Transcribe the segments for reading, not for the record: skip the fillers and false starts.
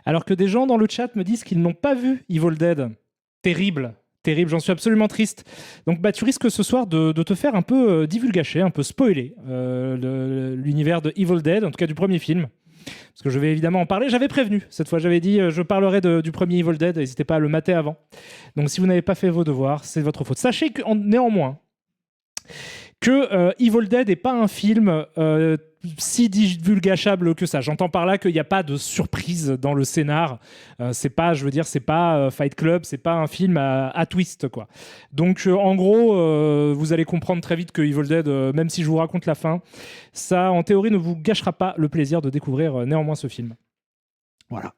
Alors que des gens dans le chat me disent qu'ils n'ont pas vu Evil Dead. Terrible, terrible, j'en suis absolument triste. Donc tu risques ce soir de te faire un peu divulgacher, un peu spoiler l'univers de Evil Dead, en tout cas du premier film. Parce que je vais évidemment en parler. J'avais prévenu, cette fois j'avais dit je parlerai du premier Evil Dead, n'hésitez pas à le mater avant. Donc si vous n'avez pas fait vos devoirs, c'est votre faute. Sachez que, néanmoins que Evil Dead n'est pas un film si divulgachable que ça. J'entends par là qu'il n'y a pas de surprise dans le scénar. C'est pas, je veux dire, c'est pas Fight Club, c'est pas un film à twist, quoi. Donc, en gros, vous allez comprendre très vite que Evil Dead, même si je vous raconte la fin, ça, en théorie, ne vous gâchera pas le plaisir de découvrir néanmoins ce film. Voilà.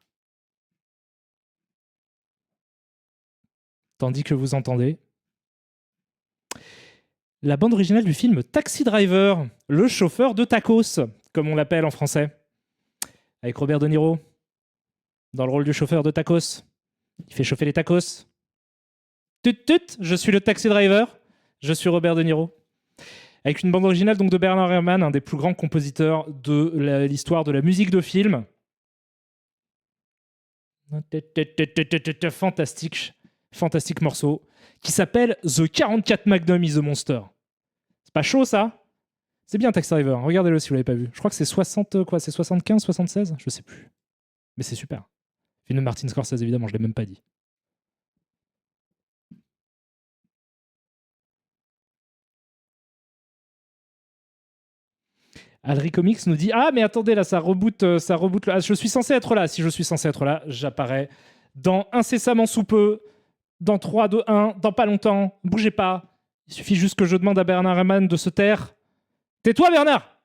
Tandis que vous entendez la bande originale du film Taxi Driver, le chauffeur de tacos, comme on l'appelle en français, avec Robert De Niro, dans le rôle du chauffeur de tacos. Il fait chauffer les tacos. Tut tut, je suis le taxi driver, je suis Robert De Niro. Avec une bande originale donc de Bernard Herrmann, un des plus grands compositeurs de l'histoire de la musique de film. Fantastique, fantastique morceau, qui s'appelle The 44 Magnum is a Monster. C'est pas chaud, ça? C'est bien, Taxi Driver. Regardez-le si vous l'avez pas vu. Je crois que c'est 60, quoi, c'est 75, 76? Je sais plus. Mais c'est super. Film de Martin Scorsese, évidemment, je l'ai même pas dit. Adri Comics nous dit ah mais attendez là ça reboot ah, je suis censé être là, si je suis censé être là j'apparais dans incessamment sous peu, dans 3, 2, 1, dans pas longtemps, bougez pas, il suffit juste que je demande à Bernard Herrmann de se taire. Tais-toi Bernard.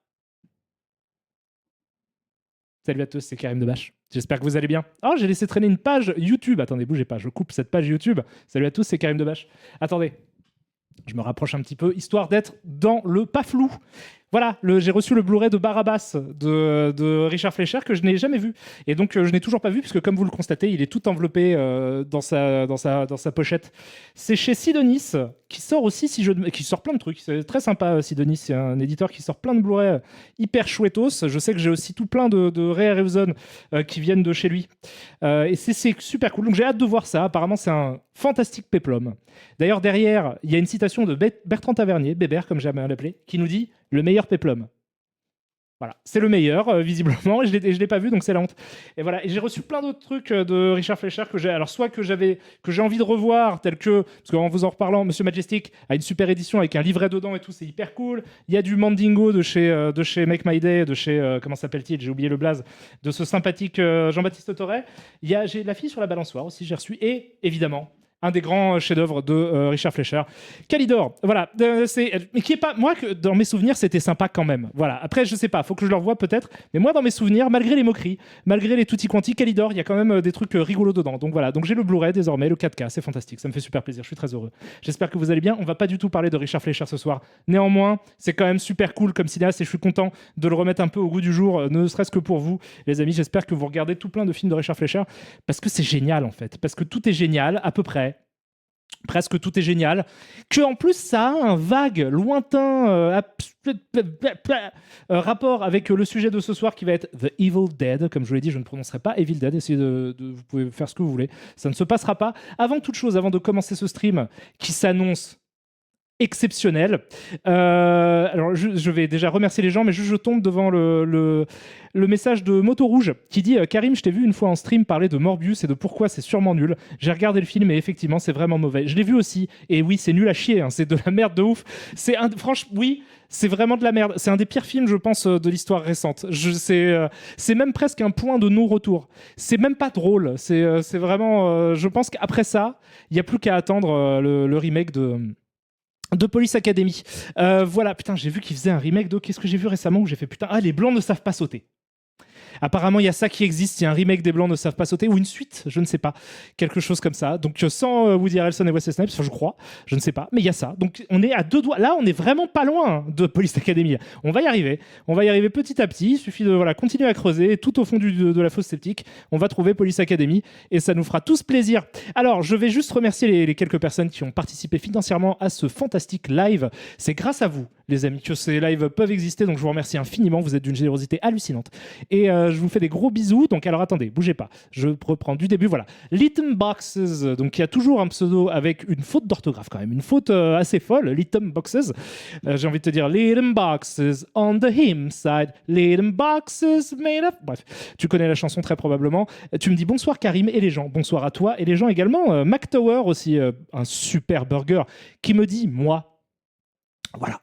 Salut à tous, c'est Karim Debache, j'espère que vous allez bien. Oh j'ai laissé traîner une page YouTube, attendez bougez pas, je coupe cette page YouTube. Salut à tous, c'est Karim Debache. Attendez, je me rapproche un petit peu, histoire d'être dans le pas flou. Voilà, j'ai reçu le Blu-ray de Barabbas de Richard Fleischer que je n'ai jamais vu. Et donc, je n'ai toujours pas vu, puisque comme vous le constatez, il est tout enveloppé dans sa pochette. C'est chez Sidonis, qui sort aussi, qui sort plein de trucs. C'est très sympa, Sidonis. C'est un éditeur qui sort plein de Blu-ray hyper chouettos. Je sais que j'ai aussi tout plein de Ray Harryhausen qui viennent de chez lui. Et c'est super cool. Donc, j'ai hâte de voir ça. Apparemment, c'est un fantastique péplum. D'ailleurs, derrière, il y a une citation de Bertrand Tavernier, Bébert, comme j'aime l'appeler, qui nous dit « Le meilleur péplum ». Voilà, c'est le meilleur, visiblement, et je ne l'ai pas vu, donc c'est la honte. Et voilà, et j'ai reçu plein d'autres trucs de Richard Fleischer que j'ai envie de revoir, tel que, parce qu'en vous en reparlant, Monsieur Majestic a une super édition avec un livret dedans et tout, c'est hyper cool. Il y a du Mandingo de chez Make My Day, de chez, comment s'appelle-t-il, j'ai oublié le blaze, de ce sympathique Jean-Baptiste Torret. J'ai La fille sur la balançoire aussi, j'ai reçu, et évidemment, un des grands chefs-d'œuvre de Richard Fleischer, Calidor. Voilà, mais qui est pas moi que dans mes souvenirs c'était sympa quand même. Voilà. Après je sais pas, faut que je le revoie peut-être, mais moi dans mes souvenirs, malgré les moqueries, malgré les tutti quanti, Calidor, il y a quand même des trucs rigolos dedans. Donc voilà, donc j'ai le Blu-ray désormais, le 4K, c'est fantastique, ça me fait super plaisir, je suis très heureux. J'espère que vous allez bien. On va pas du tout parler de Richard Fleischer ce soir. Néanmoins, c'est quand même super cool comme cinéaste et je suis content de le remettre un peu au goût du jour, ne serait-ce que pour vous, les amis. J'espère que vous regardez tout plein de films de Richard Fleischer parce que c'est génial en fait, parce que tout est génial à peu près. Presque tout est génial, que en plus ça a un vague, lointain rapport avec le sujet de ce soir qui va être The Evil Dead. Comme je vous l'ai dit, je ne prononcerai pas Evil Dead, essayez vous pouvez faire ce que vous voulez, ça ne se passera pas. Avant toute chose, avant de commencer ce stream qui s'annonce exceptionnel. Alors, je vais déjà remercier les gens, mais je tombe devant le message de Moto Rouge qui dit Karim, je t'ai vu une fois en stream parler de Morbius et de pourquoi c'est sûrement nul. J'ai regardé le film et effectivement, c'est vraiment mauvais. Je l'ai vu aussi, et oui, c'est nul à chier, hein, c'est de la merde de ouf. Franchement, oui, c'est vraiment de la merde. C'est un des pires films, je pense, de l'histoire récente. C'est même presque un point de non-retour. C'est même pas drôle. C'est vraiment... je pense qu'après ça, il n'y a plus qu'à attendre le remake de Police Academy. Voilà, putain, j'ai vu qu'il faisait un remake de... Qu'est-ce que j'ai vu récemment où j'ai fait putain, les blancs ne savent pas sauter. Apparemment, il y a ça qui existe, il y a un remake des Blancs ne savent pas sauter, ou une suite, je ne sais pas, quelque chose comme ça. Donc sans Woody Harrelson et Wesley Snipes, enfin, je crois, je ne sais pas, mais il y a ça. Donc on est à 2 doigts, là on est vraiment pas loin de Police Academy. On va y arriver petit à petit, il suffit de continuer à creuser, tout au fond de la fosse sceptique, on va trouver Police Academy, et ça nous fera tous plaisir. Alors, je vais juste remercier les quelques personnes qui ont participé financièrement à ce fantastique live. C'est grâce à vous, les amis, que ces lives peuvent exister, donc je vous remercie infiniment, vous êtes d'une générosité hallucinante. Et Je vous fais des gros bisous. Donc, alors attendez, bougez pas. Je reprends du début. Voilà. Little Boxes. Donc, il y a toujours un pseudo avec une faute d'orthographe quand même. Une faute assez folle. Little Boxes. J'ai envie de te dire Little Boxes on the him side. Little Boxes made of. Bref, tu connais la chanson très probablement. Tu me dis bonsoir Karim et les gens. Bonsoir à toi et les gens également. Mac Tower aussi, un super burger qui me dit moi. Voilà.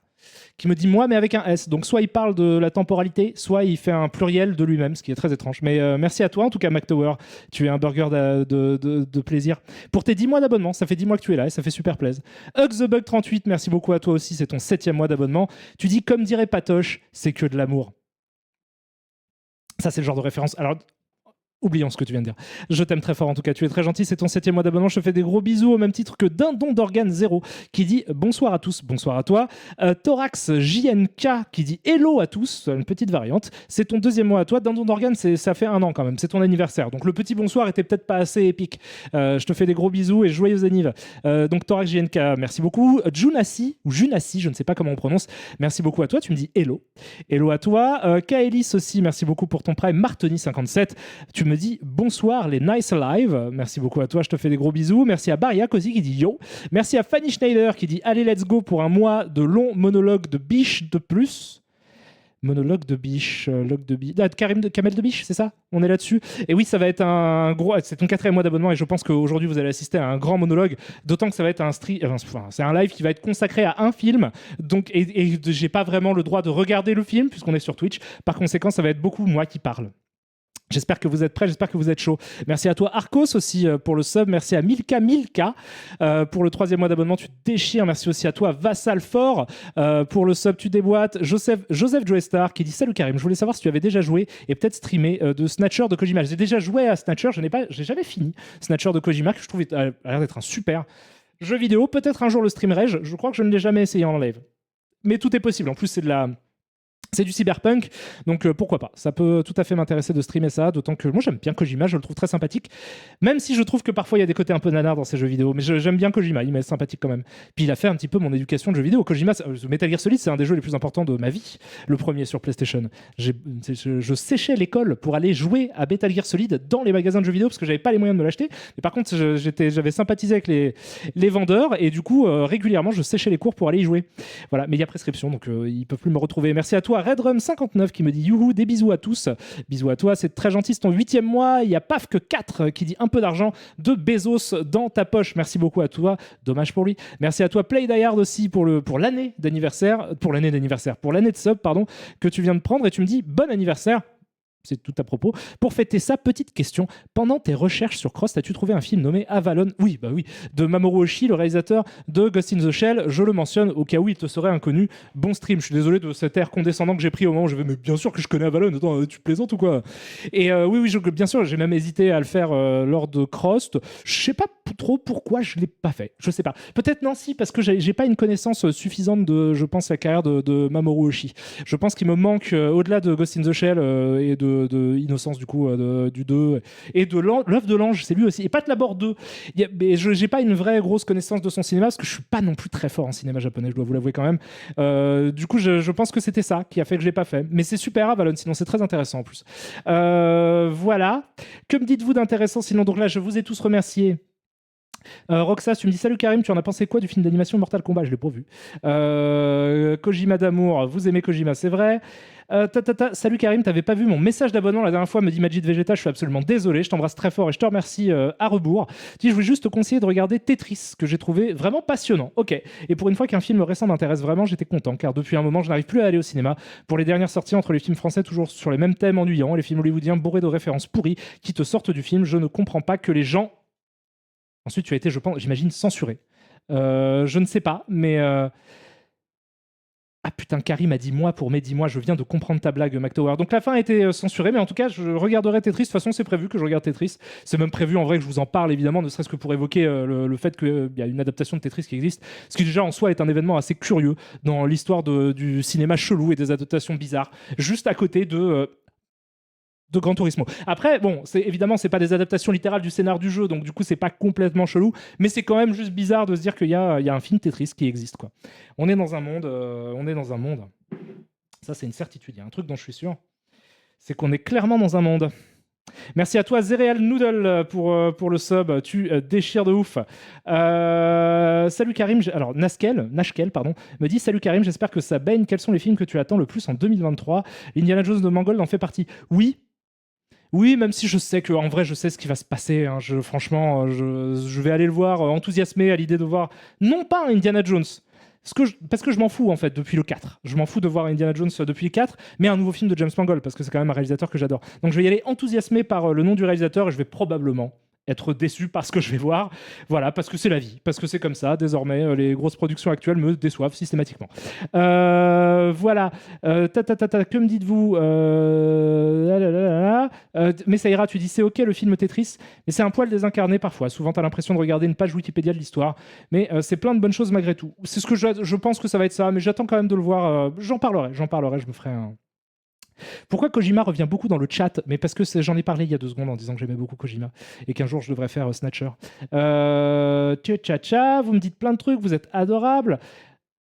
Qui me dit moi, mais avec un S. Donc, soit il parle de la temporalité, soit il fait un pluriel de lui-même, ce qui est très étrange. Mais merci à toi, en tout cas, Mac Tower. Tu es un burger de plaisir. Pour tes 10 mois d'abonnement, ça fait 10 mois que tu es là et ça fait super plaisir. Hug the Bug 38, merci beaucoup à toi aussi. C'est ton 7e mois d'abonnement. Tu dis, comme dirait Patoche, c'est que de l'amour. Ça, c'est le genre de référence. Alors, oublions ce que tu viens de dire. Je t'aime très fort en tout cas, tu es très gentil, c'est ton 7e mois d'abonnement, je te fais des gros bisous au même titre que Dindon d'Organe 0 qui dit bonsoir à tous, bonsoir à toi. Thorax JNK qui dit hello à tous, une petite variante, c'est ton 2e mois à toi. Dindon d'Organe, ça fait 1 an quand même, c'est ton anniversaire, donc le petit bonsoir était peut-être pas assez épique. Je te fais des gros bisous et joyeux anniv. Donc Thorax JNK, merci beaucoup. Junassi, ou Junassi, je ne sais pas comment on prononce, merci beaucoup à toi, tu me dis hello. Hello à toi. Kaelis aussi, merci beaucoup pour ton prime. Martoni57, tu me dis bonsoir les Nice Alive. Merci beaucoup à toi, je te fais des gros bisous. Merci à Bariak aussi qui dit yo. Merci à Fanny Schneider qui dit allez let's go pour un mois de long monologue de biche de plus. Monologue de biche, log de biche. Ah, Kamel de biche, c'est ça? On est là-dessus. Et oui, ça va être un gros. C'est ton 4e mois d'abonnement et je pense qu'aujourd'hui vous allez assister à un grand monologue. D'autant que ça va être un stream. Enfin, c'est un live qui va être consacré à un film. Donc, et j'ai pas vraiment le droit de regarder le film puisqu'on est sur Twitch. Par conséquent, ça va être beaucoup moi qui parle. J'espère que vous êtes prêts, j'espère que vous êtes chaud. Merci à toi Arcos aussi pour le sub, merci à Milka pour le 3e mois d'abonnement, tu te déchires. Merci aussi à toi Vassal Fort pour le sub, tu déboîtes. Joseph Joestar qui dit salut Karim, je voulais savoir si tu avais déjà joué et peut-être streamé de Snatcher de Kojima. J'ai déjà joué à Snatcher, j'ai jamais fini Snatcher de Kojima, que je trouve a l'air d'être un super jeu vidéo. Peut-être un jour le streamerai-je, je crois que je ne l'ai jamais essayé en live. Mais tout est possible, en plus c'est du cyberpunk, donc pourquoi pas. Ça peut tout à fait m'intéresser de streamer ça, d'autant que moi j'aime bien Kojima, je le trouve très sympathique, même si je trouve que parfois il y a des côtés un peu nanars dans ses jeux vidéo, mais j'aime bien Kojima, il m'est sympathique quand même. Puis il a fait un petit peu mon éducation de jeux vidéo. Kojima, Metal Gear Solid, c'est un des jeux les plus importants de ma vie, le premier sur PlayStation. Je séchais l'école pour aller jouer à Metal Gear Solid dans les magasins de jeux vidéo, parce que j'avais pas les moyens de me l'acheter, mais par contre j'avais sympathisé avec les vendeurs, et du coup régulièrement je séchais les cours pour aller y jouer. Voilà, mais il y a prescription, donc ils peuvent plus me retrouver. Merci à toi Redrum59 qui me dit youhou, des bisous à tous. Bisous à toi, c'est très gentil, c'est ton 8e mois. Il y a Paf que 4 qui dit un peu d'argent de Bezos dans ta poche. Merci beaucoup à toi, dommage pour lui. Merci à toi Play Die Hard aussi pour l'année de sub pardon, que tu viens de prendre, et tu me dis bon anniversaire. C'est tout à propos. Pour fêter ça, petite question. Pendant tes recherches sur Cross, as-tu trouvé un film nommé Avalon? Oui, bah oui. De Mamoru Oshii, le réalisateur de Ghost in the Shell. Je le mentionne au cas où il te serait inconnu. Bon stream. Je suis désolé de cet air condescendant que j'ai pris au moment où je vais. Mais bien sûr que je connais Avalon. Attends, tu plaisantes ou quoi? Et oui, bien sûr, j'ai même hésité à le faire lors de Cross. Je sais pas trop pourquoi je l'ai pas fait. Je sais pas. Peut-être non, si, parce que j'ai pas une connaissance suffisante de, je pense, la carrière de Mamoru Oshii. Je pense qu'il me manque, au-delà de Ghost in the Shell et de Innocence du coup du 2 et de l'œuvre de l'ange, c'est lui aussi, et Pat Labor 2. Mais j'ai pas une vraie grosse connaissance de son cinéma parce que je suis pas non plus très fort en cinéma japonais, je dois vous l'avouer quand même. Du coup je pense que c'était ça qui a fait que je l'ai pas fait, mais c'est super Avalon, sinon c'est très intéressant en plus. Voilà, que me dites-vous d'intéressant sinon? Donc là je vous ai tous remerciés. Roxas, tu me dis salut Karim, tu en as pensé quoi du film d'animation Mortal Kombat? Je l'ai pas vu. Kojima d'amour, vous aimez Kojima, c'est vrai. Salut Karim, t'avais pas vu mon message d'abonnement la dernière fois, me dit Majid Vegeta, je suis absolument désolé, je t'embrasse très fort et je te remercie à rebours. Je voulais juste te conseiller de regarder Tetris, que j'ai trouvé vraiment passionnant. Ok, et pour une fois qu'un film récent m'intéresse vraiment, j'étais content, car depuis un moment je n'arrive plus à aller au cinéma. Pour les dernières sorties entre les films français toujours sur les mêmes thèmes ennuyants et les films hollywoodiens bourrés de références pourries qui te sortent du film, je ne comprends pas que les gens... Ensuite tu as été, je pense, j'imagine, censuré. Je ne sais pas, mais... Ah putain, Karim a dit moi pour mes 10 mois, je viens de comprendre ta blague, McTower. Donc la fin a été censurée, mais en tout cas, je regarderai Tetris. De toute façon, c'est prévu que je regarde Tetris. C'est même prévu en vrai que je vous en parle, évidemment, ne serait-ce que pour évoquer le fait qu'il y a une adaptation de Tetris qui existe. Ce qui déjà en soi est un événement assez curieux dans l'histoire du cinéma chelou et des adaptations bizarres. Juste à côté de Gran Turismo. Après, bon, évidemment, c'est pas des adaptations littérales du scénar du jeu, donc du coup, c'est pas complètement chelou, mais c'est quand même juste bizarre de se dire qu'il y a un film Tetris qui existe, quoi. On est dans un monde. Ça, c'est une certitude. Il y a un truc dont je suis sûr, C'est qu'on est clairement dans un monde. Merci à toi, Zereal Noodle, pour le sub. Tu déchires de ouf. Salut Karim. Alors, Nashkel, pardon, me dit salut Karim, j'espère que ça baigne. Quels sont les films que tu attends le plus en 2023 ? Indiana Jones de Mangold en fait partie. Oui. Oui, même si je sais que, en vrai, je sais ce qui va se passer. Hein. Franchement, je vais aller le voir enthousiasmé à l'idée de voir, non pas un Indiana Jones, parce que je m'en fous en fait depuis le 4. Je m'en fous de voir Indiana Jones depuis le 4, mais un nouveau film de James Mangold, parce que c'est quand même un réalisateur que j'adore. Donc je vais y aller enthousiasmé par le nom du réalisateur et je vais probablement être déçu par ce que je vais voir. Voilà, parce que c'est la vie, parce que c'est comme ça. Désormais, les grosses productions actuelles me déçoivent systématiquement. Voilà. Que me dites-vous mais ça ira, tu dis c'est ok le film Tetris, mais c'est un poil désincarné parfois. Souvent, tu as l'impression de regarder une page Wikipédia de l'histoire, mais c'est plein de bonnes choses malgré tout. C'est ce que je pense que ça va être ça, mais j'attends quand même de le voir. J'en parlerai, je me ferai un. Pourquoi Kojima revient beaucoup dans le chat? Mais parce que j'en ai parlé il y a 2 secondes en disant que j'aimais beaucoup Kojima et qu'un jour je devrais faire Snatcher. Vous me dites plein de trucs, vous êtes adorables.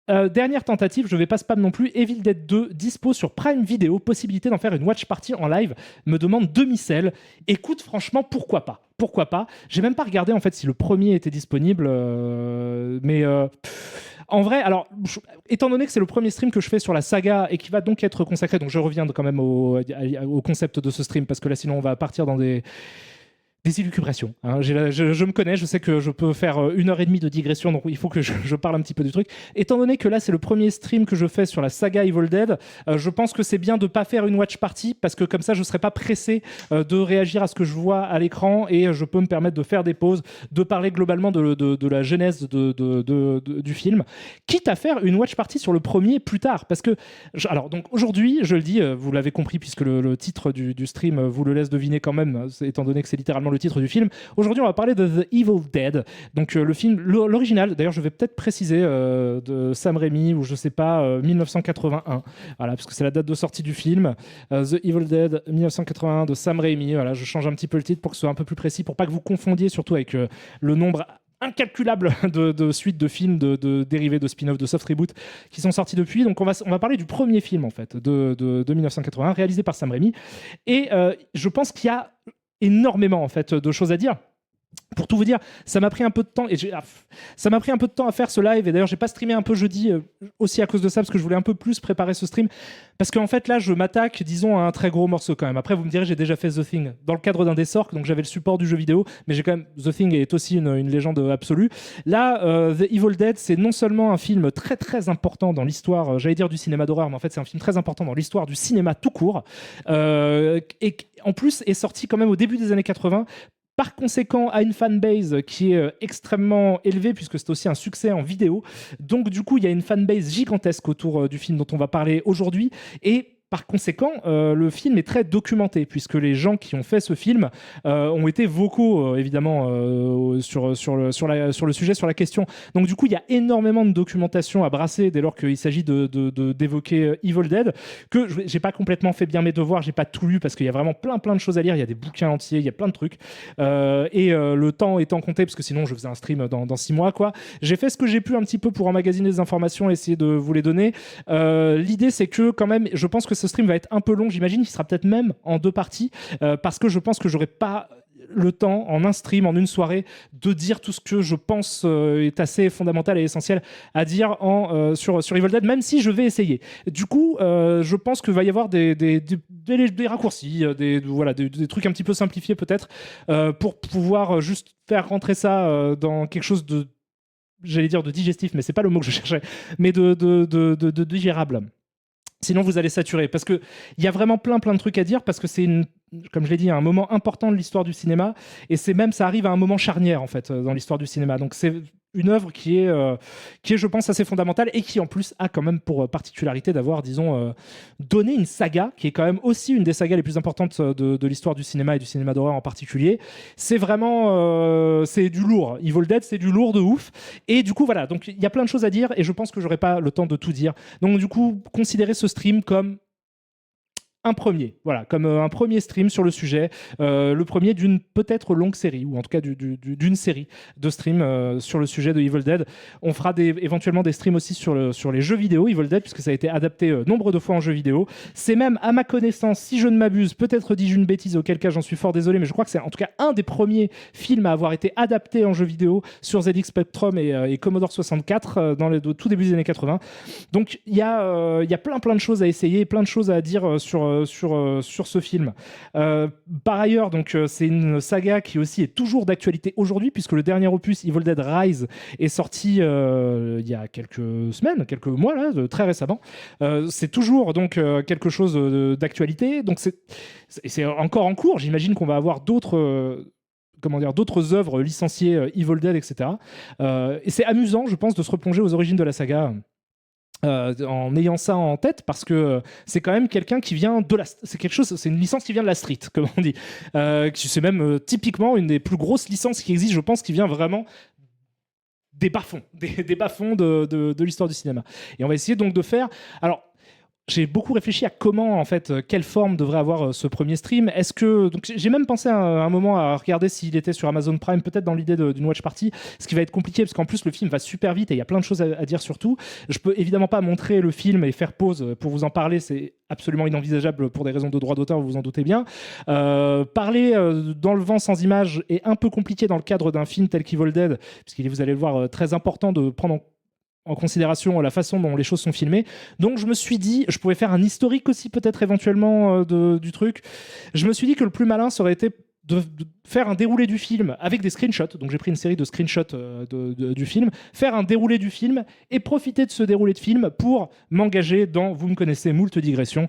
Dernière tentative, je vais pas spam non plus. Evil Dead 2, dispo sur Prime Video, possibilité d'en faire une watch party en live, me demande Demi-Cell. Écoute, franchement, pourquoi pas? Pourquoi pas? J'ai même pas regardé en fait si le premier était disponible, mais en vrai, alors, étant donné que c'est le premier stream que je fais sur la saga et qui va donc être consacré, donc je reviens quand même au concept de ce stream parce que là sinon on va partir dans des élucubrations. Hein. Je me connais, je sais que je peux faire 1h30 de digression, donc il faut que je parle un petit peu du truc. Étant donné que là, c'est le premier stream que je fais sur la saga Evil Dead, je pense que c'est bien de ne pas faire une watch party, parce que comme ça, je ne serai pas pressé de réagir à ce que je vois à l'écran, et je peux me permettre de faire des pauses, de parler globalement de la genèse du film, quitte à faire une watch party sur le premier plus tard. Parce que, alors, donc aujourd'hui, je le dis, vous l'avez compris, puisque le titre du stream vous le laisse deviner quand même, étant donné que c'est littéralement le titre du film. Aujourd'hui, on va parler de The Evil Dead. Donc, le film, l'original, d'ailleurs, je vais peut-être préciser de Sam Raimi, ou je sais pas, 1981. Voilà, parce que c'est la date de sortie du film. The Evil Dead 1981 de Sam Raimi. Voilà, je change un petit peu le titre pour que ce soit un peu plus précis, pour pas que vous confondiez, surtout avec le nombre incalculable de suites de films, de dérivés, de spin-off, de soft reboot qui sont sortis depuis. Donc on va parler du premier film en fait de 1981, réalisé par Sam Raimi. Et je pense qu'il y a énormément en fait de choses à dire. Pour tout vous dire, ça m'a pris un peu de temps ça m'a pris un peu de temps à faire ce live, et d'ailleurs j'ai pas streamé un peu jeudi aussi à cause de ça, parce que je voulais un peu plus préparer ce stream, parce qu'en fait là je m'attaque, disons, à un très gros morceau quand même. Après vous me direz, j'ai déjà fait The Thing dans le cadre d'un des sorts, donc j'avais le support du jeu vidéo, mais j'ai quand même, The Thing est aussi une légende absolue. Là The Evil Dead, c'est non seulement un film très très important dans l'histoire, j'allais dire du cinéma d'horreur, mais en fait c'est un film très important dans l'histoire du cinéma tout court, et en plus est sorti quand même au début des années 80. Par conséquent, a une fanbase qui est extrêmement élevée, puisque c'est aussi un succès en vidéo. Donc, du coup, il y a une fanbase gigantesque autour du film dont on va parler aujourd'hui. Et par conséquent, le film est très documenté, puisque les gens qui ont fait ce film ont été vocaux, évidemment, sur le sujet, sur la question. Donc, du coup, il y a énormément de documentation à brasser dès lors qu'il s'agit d'évoquer Evil Dead, que j'ai pas complètement fait bien mes devoirs, j'ai pas tout lu, parce qu'il y a vraiment plein de choses à lire, il y a des bouquins entiers, il y a plein de trucs. Le temps étant compté, parce que sinon, je faisais un stream dans 6 mois, quoi. J'ai fait ce que j'ai pu un petit peu pour emmagasiner des informations, essayer de vous les donner. L'idée, c'est que, quand même, je pense que ce stream va être un peu long, j'imagine qu'il sera peut-être même en 2 parties, parce que je pense que j'aurai pas le temps en un stream, en une soirée, de dire tout ce que je pense est assez fondamental et essentiel à dire sur Evil Dead, même si je vais essayer. Du coup, je pense qu'il va y avoir des raccourcis, des trucs un petit peu simplifiés peut-être, pour pouvoir juste faire rentrer ça dans quelque chose de, j'allais dire de digestif, mais c'est pas le mot que je cherchais, mais de digérable. Sinon, vous allez saturer, parce qu'il y a vraiment plein de trucs à dire, parce que c'est, comme je l'ai dit, un moment important de l'histoire du cinéma, et ça arrive à un moment charnière, en fait, dans l'histoire du cinéma. Donc c'est une œuvre qui est, je pense, assez fondamentale, et qui, en plus, a quand même pour particularité d'avoir, disons, donné une saga, qui est quand même aussi une des sagas les plus importantes de l'histoire du cinéma, et du cinéma d'horreur en particulier. C'est vraiment... c'est du lourd. Evil Dead, c'est du lourd de ouf. Et du coup, voilà. Donc, il y a plein de choses à dire, et je pense que j'aurai pas le temps de tout dire. Donc, du coup, considérez ce stream comme un premier, voilà, comme un premier stream sur le sujet, le premier d'une peut-être longue série, ou en tout cas d'une série de streams sur le sujet de Evil Dead. On fera éventuellement des streams aussi sur les jeux vidéo Evil Dead, puisque ça a été adapté nombre de fois en jeux vidéo. C'est même, à ma connaissance, si je ne m'abuse, peut-être dis-je une bêtise, auquel cas j'en suis fort désolé, mais je crois que c'est en tout cas un des premiers films à avoir été adapté en jeu vidéo sur ZX Spectrum et Commodore 64 dans le tout début des années 80. Donc il y a plein de choses à essayer, plein de choses à dire sur ce film. Par ailleurs, donc c'est une saga qui aussi est toujours d'actualité aujourd'hui, puisque le dernier opus, Evil Dead Rise, est sorti il y a quelques semaines, quelques mois là, très récemment. C'est toujours donc quelque chose d'actualité. Donc c'est encore en cours. J'imagine qu'on va avoir d'autres œuvres licenciées Evil Dead, etc. Et c'est amusant, je pense, de se replonger aux origines de la saga. En ayant ça en tête, parce que c'est quand même quelqu'un qui vient de c'est une licence qui vient de la street, comme on dit. C'est même typiquement une des plus grosses licences qui existent, je pense, qui vient vraiment des bas-fonds, des bas-fonds de l'histoire du cinéma. Et on va essayer donc de faire... Alors, j'ai beaucoup réfléchi à comment, en fait, quelle forme devrait avoir ce premier stream. Donc, j'ai même pensé à un moment à regarder s'il était sur Amazon Prime, peut-être dans l'idée d'une watch party, ce qui va être compliqué parce qu'en plus le film va super vite et il y a plein de choses à dire sur tout. Je peux évidemment pas montrer le film et faire pause pour vous en parler, c'est absolument inenvisageable pour des raisons de droit d'auteur, vous vous en doutez bien. Parler dans le vent sans image est un peu compliqué dans le cadre d'un film tel qu'Evil Dead, puisqu'il est, vous allez le voir, très important de prendre en considération la façon dont les choses sont filmées. Donc je me suis dit, je pouvais faire un historique aussi peut-être éventuellement du truc. Je me suis dit que le plus malin ça aurait été de faire un déroulé du film avec des screenshots. Donc j'ai pris une série de screenshots du film, faire un déroulé du film et profiter de ce déroulé de film pour m'engager dans, vous me connaissez, moult digressions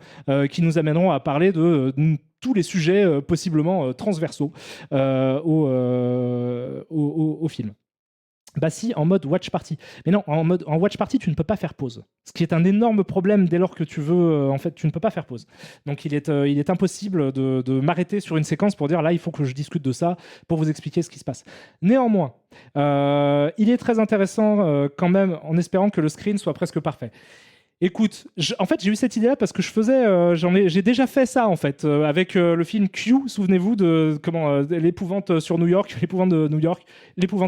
qui nous amèneront à parler de tous les sujets possiblement transversaux au film. Bah si, en mode watch party. Mais non, en watch party, tu ne peux pas faire pause. Ce qui est un énorme problème dès lors que tu veux... en fait, tu ne peux pas faire pause. Donc il est impossible de m'arrêter sur une séquence pour dire là, il faut que je discute de ça pour vous expliquer ce qui se passe. Néanmoins, il est très intéressant quand même, en espérant que le screen soit presque parfait. Écoute, en fait, j'ai eu cette idée-là parce que j'ai déjà fait ça en fait avec le film Q. Souvenez-vous de l'épouvante sur New York, l'épouvante à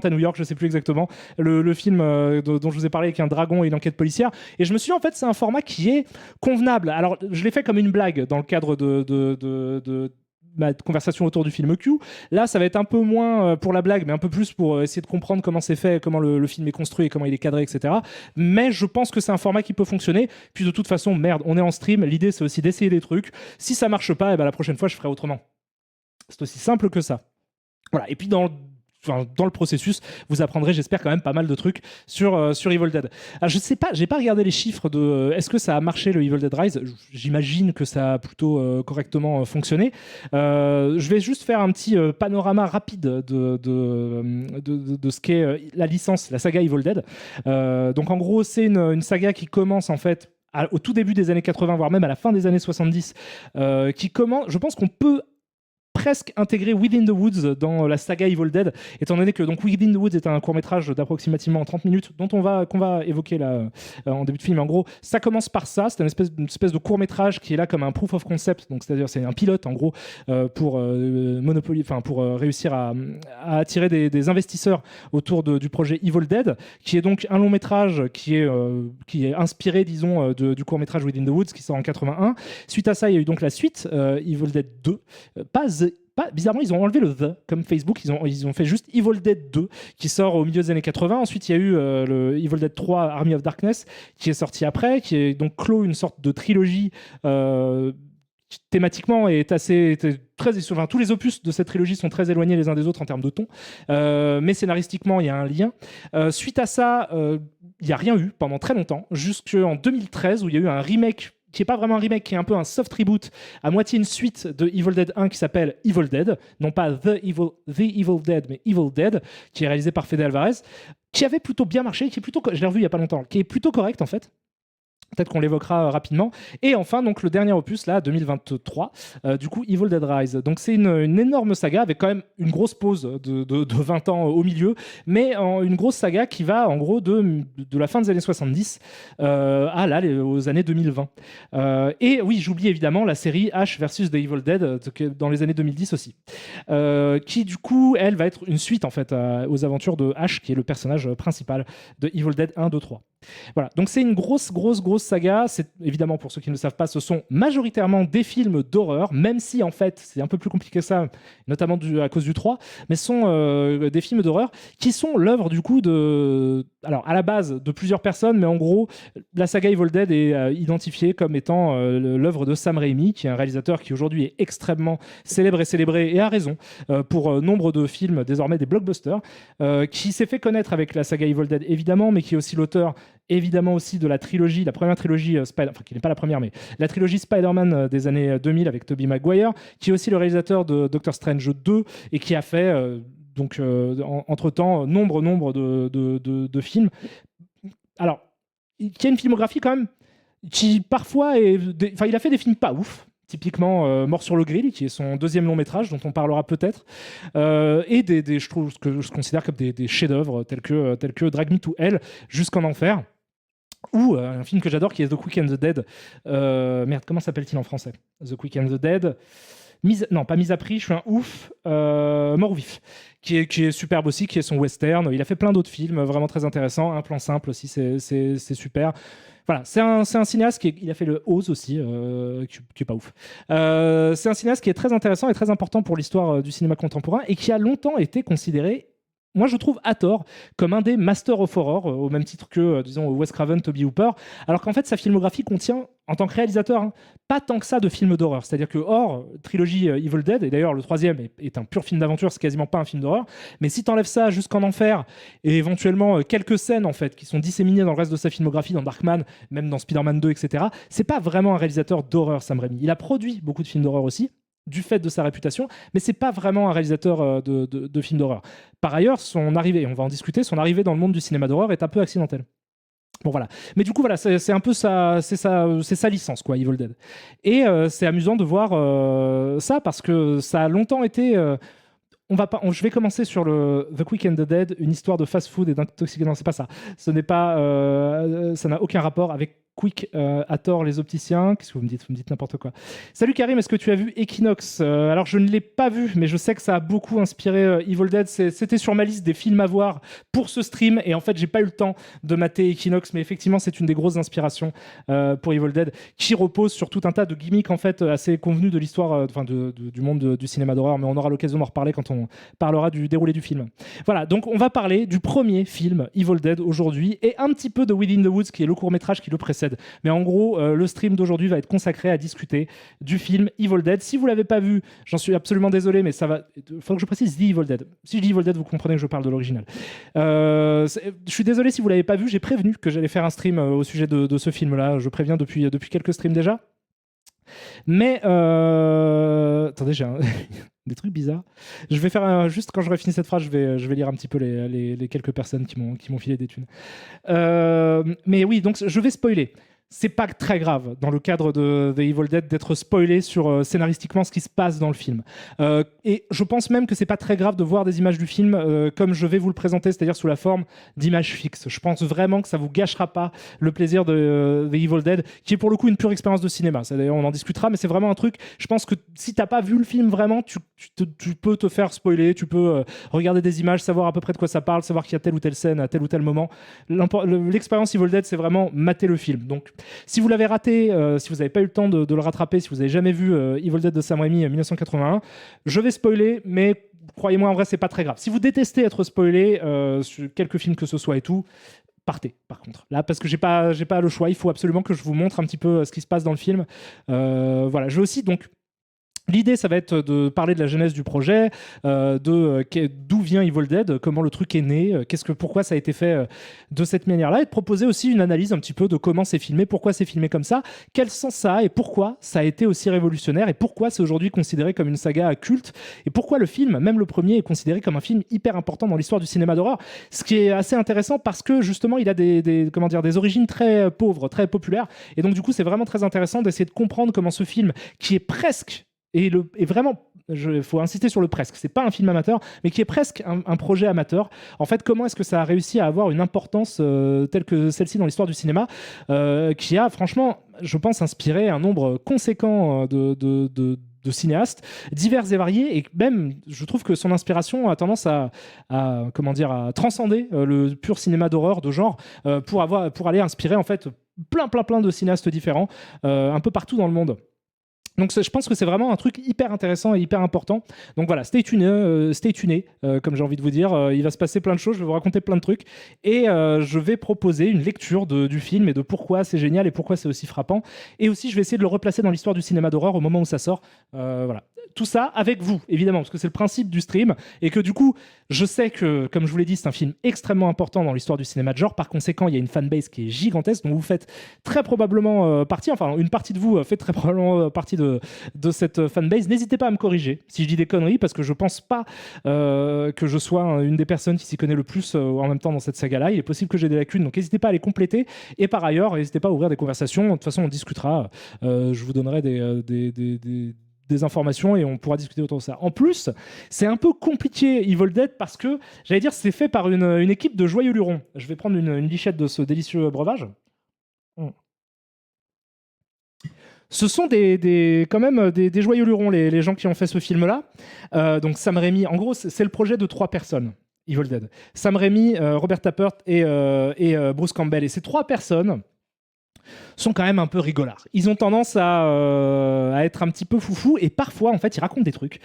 New York, je sais plus exactement, le film dont je vous ai parlé avec un dragon et une enquête policière. Et je me suis dit en fait, c'est un format qui est convenable. Alors, je l'ai fait comme une blague dans le cadre de ma conversation autour du film Q. Là, ça va être un peu moins pour la blague, mais un peu plus pour essayer de comprendre comment c'est fait, comment le film est construit, comment il est cadré, etc. Mais je pense que c'est un format qui peut fonctionner. Puis de toute façon, merde, on est en stream. L'idée, c'est aussi d'essayer des trucs. Si ça marche pas, la prochaine fois, je ferai autrement. C'est aussi simple que ça. Voilà. Et puis dans le processus, vous apprendrez, j'espère, quand même pas mal de trucs sur Evil Dead. Alors, je sais pas, j'ai pas regardé les chiffres de est-ce que ça a marché le Evil Dead Rise. J'imagine que ça a plutôt correctement fonctionné. Je vais juste faire un petit panorama rapide de ce qu'est la licence, la saga Evil Dead. Donc en gros, c'est une saga qui commence en fait au tout début des années 80, voire même à la fin des années 70, qui commence, je pense qu'on peut presque intégré Within the Woods dans la saga Evil Dead, étant donné que donc Within the Woods est un court-métrage d'approximativement 30 minutes qu'on va évoquer là en début de film. En gros, ça commence par ça, c'est une espèce de court-métrage qui est là comme un proof of concept, donc c'est-à-dire c'est un pilote en gros pour réussir à attirer des investisseurs autour du projet Evil Dead, qui est donc un long-métrage qui est inspiré, disons, du court-métrage Within the Woods qui sort en 81. Suite à ça, il y a eu donc la suite, Evil Dead 2, bizarrement, ils ont enlevé le The comme Facebook, ils ont fait juste Evil Dead 2 qui sort au milieu des années 80. Ensuite, il y a eu le Evil Dead 3 Army of Darkness qui est sorti après, qui est donc clos une sorte de trilogie qui, thématiquement tous les opus de cette trilogie sont très éloignés les uns des autres en termes de ton, mais scénaristiquement, il y a un lien. Suite à ça, il n'y a rien eu pendant très longtemps, jusqu'en 2013 où il y a eu un remake qui n'est pas vraiment un remake, qui est un peu un soft reboot, à moitié une suite de Evil Dead 1 qui s'appelle Evil Dead, non pas The Evil Dead, mais Evil Dead, qui est réalisé par Fede Alvarez, qui avait plutôt bien marché, je l'ai revu il n'y a pas longtemps, qui est plutôt correct en fait. Peut-être qu'on l'évoquera rapidement. Et enfin, donc le dernier opus, là, 2023, du coup, Evil Dead Rise. Donc c'est une énorme saga avec quand même une grosse pause de 20 ans au milieu, mais une grosse saga qui va en gros de la fin des années 70 à là, aux années 2020. Et oui, j'oublie évidemment la série Ash versus The Evil Dead dans les années 2010 aussi, qui du coup, elle, va être une suite en fait aux aventures de Ash, qui est le personnage principal de Evil Dead 1, 2, 3. Voilà, donc c'est une grosse saga. C'est évidemment, pour ceux qui ne le savent pas, ce sont majoritairement des films d'horreur, même si en fait c'est un peu plus compliqué que ça, notamment à cause du 3, mais ce sont des films d'horreur qui sont l'œuvre du coup alors à la base de plusieurs personnes, mais en gros la saga Evil Dead est identifiée comme étant l'œuvre de Sam Raimi, qui est un réalisateur qui aujourd'hui est extrêmement célèbre et célébré, et a raison, pour nombre de films, désormais des blockbusters, qui s'est fait connaître avec la saga Evil Dead évidemment, mais qui est aussi l'auteur évidemment aussi de la trilogie, la première trilogie enfin qui n'est pas la première, mais la trilogie Spider-Man des années 2000 avec Tobey Maguire, qui est aussi le réalisateur de Doctor Strange 2 et qui a fait entre-temps nombre de films. Alors, qui a une filmographie quand même qui parfois est... Enfin, il a fait des films pas ouf, typiquement Mort sur le Grill, qui est son deuxième long métrage, dont on parlera peut-être, et je trouve que je considère comme des chefs-d'œuvre tels que Drag Me to Hell, Jusqu'en Enfer, ou un film que j'adore qui est The Quick and the Dead. Merde, comment s'appelle-t-il en français? The Quick and the Dead. Non, pas Mise à prix, je suis un ouf. Mort ou vif, qui est superbe aussi, qui est son western. Il a fait plein d'autres films vraiment très intéressants. Un plan simple aussi, c'est super. Voilà, c'est un cinéaste il a fait le Oz aussi, qui est pas ouf. C'est un cinéaste qui est très intéressant et très important pour l'histoire du cinéma contemporain et qui a longtemps été considéré, moi je trouve à tort, comme un des Masters of Horror, au même titre que, disons, Wes Craven, Tobe Hooper, alors qu'en fait sa filmographie contient, en tant que réalisateur, pas tant que ça de films d'horreur. C'est-à-dire que hors trilogie Evil Dead, et d'ailleurs le troisième est un pur film d'aventure, c'est quasiment pas un film d'horreur, mais si t'enlèves ça Jusqu'en Enfer, et éventuellement quelques scènes en fait qui sont disséminées dans le reste de sa filmographie, dans Darkman, même dans Spider-Man 2, etc., c'est pas vraiment un réalisateur d'horreur, Sam Raimi. Il a produit beaucoup de films d'horreur aussi, du fait de sa réputation, mais c'est pas vraiment un réalisateur de films d'horreur. Par ailleurs, son arrivée, on va en discuter, son arrivée dans le monde du cinéma d'horreur est un peu accidentelle. Bon voilà, mais du coup voilà, c'est un peu c'est sa licence quoi, Evil Dead. Et c'est amusant de voir ça parce que ça a longtemps été. Je vais commencer sur The Quick and the Dead, une histoire de fast-food et d'intoxication. Non, c'est pas ça. Ce n'est pas, ça n'a aucun rapport avec Quick, à tort les opticiens. Qu'est-ce que vous me dites? Vous me dites n'importe quoi. Salut Karim, est-ce que tu as vu Equinox? Alors je ne l'ai pas vu, mais je sais que ça a beaucoup inspiré Evil Dead. C'était sur ma liste des films à voir pour ce stream, et en fait j'ai pas eu le temps de mater Equinox, mais effectivement c'est une des grosses inspirations pour Evil Dead, qui repose sur tout un tas de gimmicks en fait assez convenus de l'histoire, du monde du cinéma d'horreur, mais on aura l'occasion d'en reparler quand on parlera du déroulé du film. Voilà, donc on va parler du premier film Evil Dead aujourd'hui, et un petit peu de Within the Woods, qui est le court-métrage qui le précède. Mais en gros, le stream d'aujourd'hui va être consacré à discuter du film Evil Dead. Si vous l'avez pas vu, j'en suis absolument désolé, mais ça va. Il faut que je précise The Evil Dead. Si je dis Evil Dead, vous comprenez que je parle de l'original. Je suis désolé si vous l'avez pas vu. J'ai prévenu que j'allais faire un stream au sujet de ce film-là. Je préviens depuis quelques streams déjà. Mais attendez, j'ai des trucs bizarres. Je vais faire juste quand j'aurai fini cette phrase, je vais lire un petit peu les quelques personnes qui m'ont filé des thunes. Mais oui, donc je vais spoiler. C'est pas très grave dans le cadre de The Evil Dead d'être spoilé sur scénaristiquement ce qui se passe dans le film. Et je pense même que c'est pas très grave de voir des images du film comme je vais vous le présenter, c'est-à-dire sous la forme d'images fixes. Je pense vraiment que ça vous gâchera pas le plaisir de The Evil Dead, qui est pour le coup une pure expérience de cinéma. Ça, d'ailleurs, on en discutera, mais c'est vraiment un truc. Je pense que si t'as pas vu le film vraiment, tu peux te faire spoiler, tu peux regarder des images, savoir à peu près de quoi ça parle, savoir qu'il y a telle ou telle scène à tel ou tel moment. L'expérience Evil Dead, c'est vraiment mater le film. Donc si vous l'avez raté, si vous n'avez pas eu le temps de le rattraper, si vous n'avez jamais vu Evil Dead de Sam Raimi 1981, je vais spoiler, mais croyez-moi, en vrai, c'est pas très grave. Si vous détestez être spoilé sur quelques films que ce soit et tout, partez par contre. Là, parce que j'ai pas le choix, il faut absolument que je vous montre un petit peu ce qui se passe dans le film. Voilà, je vais aussi donc L'idée, ça va être de parler de la genèse du projet, d'où vient Evil Dead, comment le truc est né, pourquoi ça a été fait de cette manière-là, et de proposer aussi une analyse un petit peu de comment c'est filmé, pourquoi c'est filmé comme ça, quel sens ça a et pourquoi ça a été aussi révolutionnaire et pourquoi c'est aujourd'hui considéré comme une saga culte et pourquoi le film, même le premier, est considéré comme un film hyper important dans l'histoire du cinéma d'horreur. Ce qui est assez intéressant parce que justement, il a des origines très pauvres, très populaires, et donc du coup, c'est vraiment très intéressant d'essayer de comprendre comment ce film, qui est presque et vraiment, il faut insister sur le presque, c'est pas un film amateur, mais qui est presque un projet amateur. En fait, comment est-ce que ça a réussi à avoir une importance telle que celle-ci dans l'histoire du cinéma, qui a franchement, je pense, inspiré un nombre conséquent de cinéastes divers et variés, et même je trouve que son inspiration a tendance à à transcender le pur cinéma d'horreur de genre, pour aller inspirer en fait plein de cinéastes différents un peu partout dans le monde. Donc je pense que c'est vraiment un truc hyper intéressant et hyper important. Donc voilà, stay tuné, comme j'ai envie de vous dire. Il va se passer plein de choses, je vais vous raconter plein de trucs. Et je vais proposer une lecture du film et de pourquoi c'est génial et pourquoi c'est aussi frappant. Et aussi, je vais essayer de le replacer dans l'histoire du cinéma d'horreur au moment où ça sort. Voilà. Tout ça avec vous, évidemment, parce que c'est le principe du stream. Et que du coup, je sais que, comme je vous l'ai dit, c'est un film extrêmement important dans l'histoire du cinéma de genre. Par conséquent, il y a une fanbase qui est gigantesque, dont vous faites très probablement partie, enfin, une partie de vous fait très probablement partie de cette fanbase. N'hésitez pas à me corriger si je dis des conneries, parce que je pense pas que je sois une des personnes qui s'y connaît le plus en même temps dans cette saga-là. Il est possible que j'ai des lacunes, donc n'hésitez pas à les compléter. Et par ailleurs, n'hésitez pas à ouvrir des conversations. De toute façon, on discutera. Je vous donnerai des informations et on pourra discuter autour de ça. En plus, c'est un peu compliqué Evil Dead parce que, j'allais dire, c'est fait par une équipe de joyeux lurons. Je vais prendre une lichette de ce délicieux breuvage. Ce sont quand même des joyeux lurons, les gens qui ont fait ce film-là. Donc Sam Raimi, en gros, c'est le projet de 3 personnes, Evil Dead. Sam Raimi, Robert Tappert et Bruce Campbell. Et ces 3 personnes sont quand même un peu rigolards. Ils ont tendance à être un petit peu foufou et parfois, en fait, ils racontent des trucs.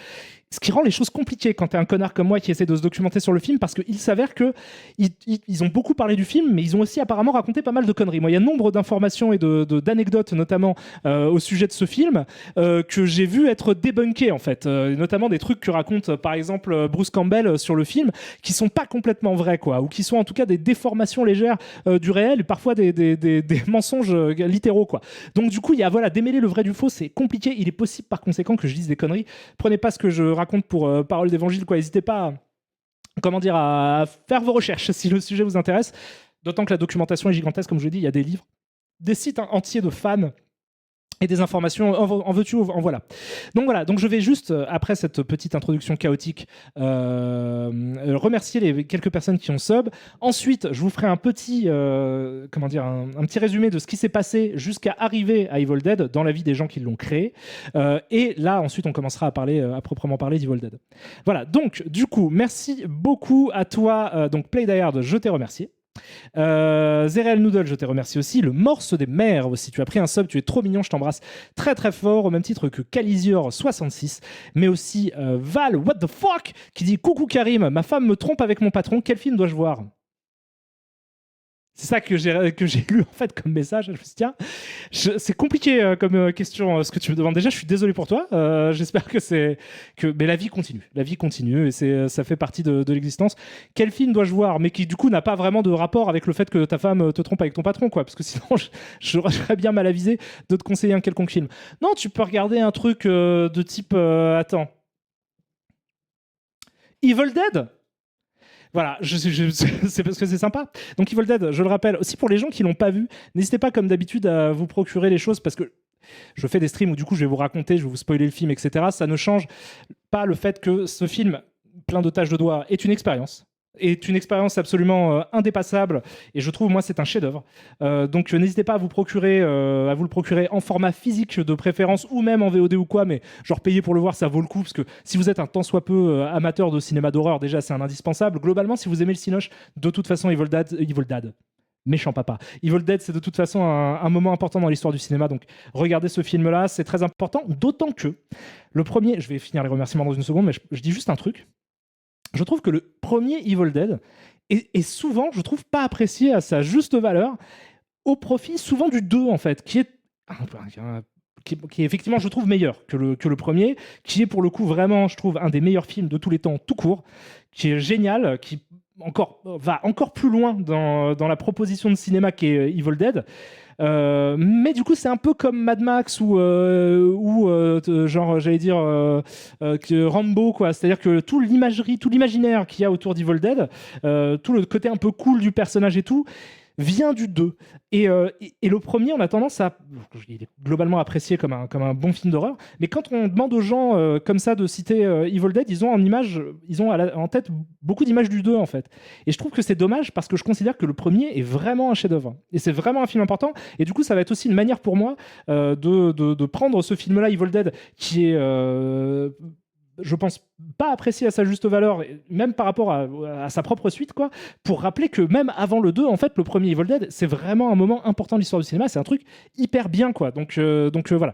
Ce qui rend les choses compliquées quand t'es un connard comme moi qui essaie de se documenter sur le film, parce qu'il s'avère que ils ont beaucoup parlé du film, mais ils ont aussi apparemment raconté pas mal de conneries. Moi, il y a nombre d'informations et d'anecdotes, notamment au sujet de ce film, que j'ai vu être débunkées, en fait. Notamment des trucs que raconte, par exemple, Bruce Campbell sur le film, qui sont pas complètement vrais, quoi, ou qui sont en tout cas des déformations légères du réel, et parfois des mensonges littéraux, quoi. Donc, du coup, il y a, voilà, démêler le vrai du faux, c'est compliqué. Il est possible, par conséquent, que je dise des conneries. Prenez pas ce que je raconte pour parole d'évangile, quoi. N'hésitez pas à faire vos recherches si le sujet vous intéresse, d'autant que la documentation est gigantesque. Comme je l'ai dit, il y a des livres, des sites entiers de fans et des informations, en veux-tu, en voilà. Donc je vais juste, après cette petite introduction chaotique, remercier les quelques personnes qui ont sub. Ensuite, je vous ferai un petit, un petit résumé de ce qui s'est passé jusqu'à arriver à Evil Dead dans la vie des gens qui l'ont créé. Et là, ensuite, on commencera à proprement parler d'Evil Dead. Voilà, donc du coup, merci beaucoup à toi. Donc Play Die Hard, je t'ai remercié. Zerel Noodle, je t'ai remercié aussi. Le Morse des mers aussi. Tu as pris un sub, tu es trop mignon, je t'embrasse très très fort, au même titre que Calisior66, mais aussi Val, what the fuck, qui dit coucou Karim, ma femme me trompe avec mon patron, quel film dois-je voir? C'est ça que j'ai lu en fait comme message. Je me suis dit, tiens, c'est compliqué comme question ce que tu me demandes. Déjà, je suis désolé pour toi. J'espère mais la vie continue. La vie continue et ça fait partie de l'existence. Quel film dois-je voir, mais qui du coup n'a pas vraiment de rapport avec le fait que ta femme te trompe avec ton patron, quoi. Parce que sinon, je serais bien mal avisé de te conseiller un quelconque film. Non, tu peux regarder un truc de type. Attends. Evil Dead. Voilà, c'est parce que c'est sympa. Donc Evil Dead, je le rappelle, aussi pour les gens qui l'ont pas vu, n'hésitez pas comme d'habitude à vous procurer les choses parce que je fais des streams où du coup je vais vous raconter, je vais vous spoiler le film, etc. Ça ne change pas le fait que ce film, plein de taches de doigts, est une expérience absolument indépassable et je trouve moi c'est un chef-d'œuvre. Donc n'hésitez pas à vous le procurer en format physique de préférence ou même en VOD ou quoi, mais genre payer pour le voir ça vaut le coup parce que si vous êtes un tant soit peu amateur de cinéma d'horreur, déjà c'est un indispensable. Globalement, si vous aimez le cinoche, de toute façon Evil Dead, méchant papa. Evil Dead, c'est de toute façon un moment important dans l'histoire du cinéma, donc regardez ce film-là, c'est très important, d'autant que le premier, je vais finir les remerciements dans une seconde, mais je dis juste un truc. Je trouve que le premier Evil Dead est souvent, je trouve, pas apprécié à sa juste valeur, au profit souvent du 2, en fait, qui est qui est effectivement, je trouve, meilleur que le premier, qui est pour le coup vraiment, je trouve, un des meilleurs films de tous les temps, tout court, qui est génial, qui va encore plus loin dans la proposition de cinéma qu'est Evil Dead. Mais du coup, c'est un peu comme Mad Max ou genre, j'allais dire que Rambo, quoi. C'est-à-dire que tout l'imagerie, tout l'imaginaire qu'il y a autour d'Evil Dead, tout le côté un peu cool du personnage et tout, vient du 2. Et le premier, on a tendance à... Il est globalement apprécié comme un bon film d'horreur, mais quand on demande aux gens comme ça de citer Evil Dead, ils ont en tête beaucoup d'images du 2, en fait. Et je trouve que c'est dommage parce que je considère que le premier est vraiment un chef-d'œuvre. Et c'est vraiment un film important. Et du coup, ça va être aussi une manière pour moi de prendre ce film-là, Evil Dead, qui est... je pense pas apprécié à sa juste valeur, même par rapport à sa propre suite, quoi, pour rappeler que même avant le 2, en fait, le premier Evil Dead, c'est vraiment un moment important de l'histoire du cinéma, c'est un truc hyper bien, quoi. Donc voilà.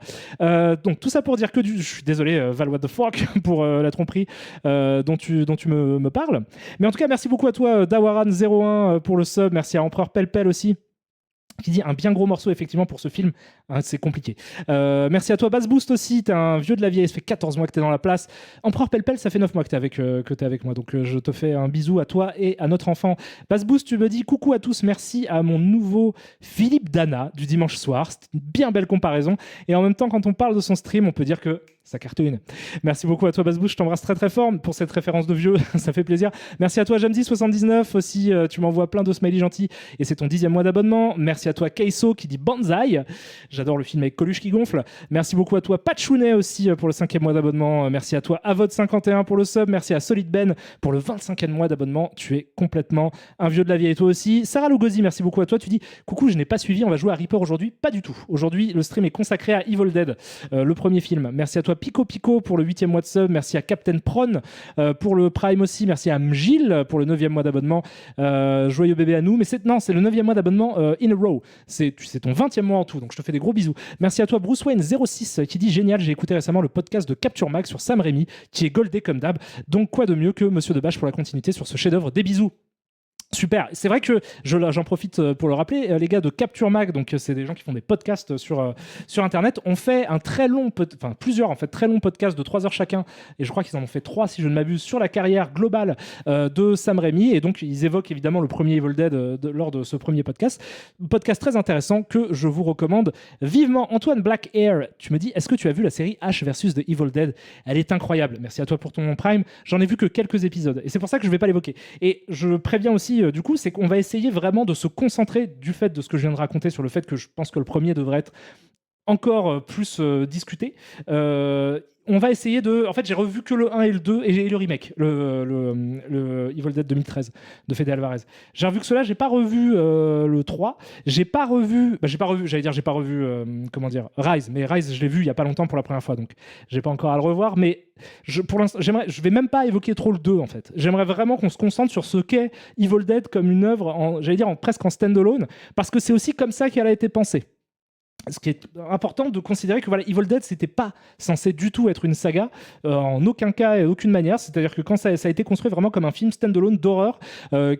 Donc tout ça pour dire que je suis désolé, Val, what the fuck, pour la tromperie dont tu me parles. Mais en tout cas, merci beaucoup à toi, Dawaran01, pour le sub, merci à Empereur Pelpel aussi, qui dit un bien gros morceau effectivement pour ce film, hein, c'est compliqué. Merci à toi Bass Boost aussi, t'es un vieux de la vieille, ça fait 14 mois que t'es dans la place. Empereur Pelpel, ça fait 9 mois que t'es avec moi, donc je te fais un bisou à toi et à notre enfant. Bass Boost, tu me dis coucou à tous, merci à mon nouveau Philippe Dana du dimanche soir, c'est une bien belle comparaison, et en même temps quand on parle de son stream, on peut dire que ça cartonne. Merci beaucoup à toi Bass Boost, je t'embrasse très très fort pour cette référence de vieux, ça fait plaisir. Merci à toi Jamdi79 aussi, tu m'envoies plein de smileys gentils et c'est ton 10e mois d'abonnement. Merci à toi Keiso qui dit Banzai, j'adore le film avec Coluche qui gonfle. Merci beaucoup à toi Patchounet aussi pour le 5e mois d'abonnement. Merci à toi Avod51 pour le sub, merci à Solid Ben pour le 25e mois d'abonnement, tu es complètement un vieux de la vieille. Et toi aussi Sarah Lugosi, merci beaucoup à toi, tu dis coucou, je n'ai pas suivi, on va jouer à Reaper aujourd'hui. Pas du tout, aujourd'hui le stream est consacré à Evil Dead, le premier film. Merci à toi Pico Pico pour le 8e mois de sub, merci à Captain Prone pour le Prime aussi, merci à Mgil pour le 9e mois d'abonnement, joyeux bébé à nous, mais c'est le 9e mois d'abonnement in a row, c'est ton 20e mois en tout, donc je te fais des gros bisous. Merci à toi Bruce Wayne 06 qui dit génial, j'ai écouté récemment le podcast de Capture Mag sur Sam Raimi qui est goldé comme d'hab, donc quoi de mieux que Monsieur Debache pour la continuité sur ce chef-d'œuvre, des bisous. Super, c'est vrai que j'en profite pour le rappeler, les gars de Capture Mag, donc c'est des gens qui font des podcasts sur internet, ont fait un plusieurs en fait très longs podcasts de 3 heures chacun, et je crois qu'ils en ont fait 3 si je ne m'abuse, sur la carrière globale de Sam Raimi, et donc ils évoquent évidemment le premier Evil Dead lors de ce premier podcast très intéressant que je vous recommande vivement. Antoine Black Air, tu me dis, est-ce que tu as vu la série Ash versus The Evil Dead? Elle est incroyable, merci à toi pour ton Prime, j'en ai vu que quelques épisodes, et c'est pour ça que je ne vais pas l'évoquer, et je préviens aussi du coup, c'est qu'on va essayer vraiment de se concentrer du fait de ce que je viens de raconter sur le fait que je pense que le premier devrait être encore plus discuté. On va essayer de... En fait, j'ai revu que le 1 et le 2 et le remake, le Evil Dead 2013 de Fede Alvarez. J'ai revu que cela, j'ai pas revu le 3. J'ai pas revu comment dire, Rise. Mais Rise, je l'ai vu il y a pas longtemps pour la première fois, donc j'ai pas encore à le revoir. Mais pour l'instant, je vais même pas évoquer trop le 2, en fait. J'aimerais vraiment qu'on se concentre sur ce qu'est Evil Dead comme une œuvre, presque en stand-alone, parce que c'est aussi comme ça qu'elle a été pensée. Ce qui est important de considérer que voilà, Evil Dead, c'était pas censé du tout être une saga, en aucun cas et d'aucune manière. C'est-à-dire que quand ça a été construit vraiment comme un film stand-alone d'horreur,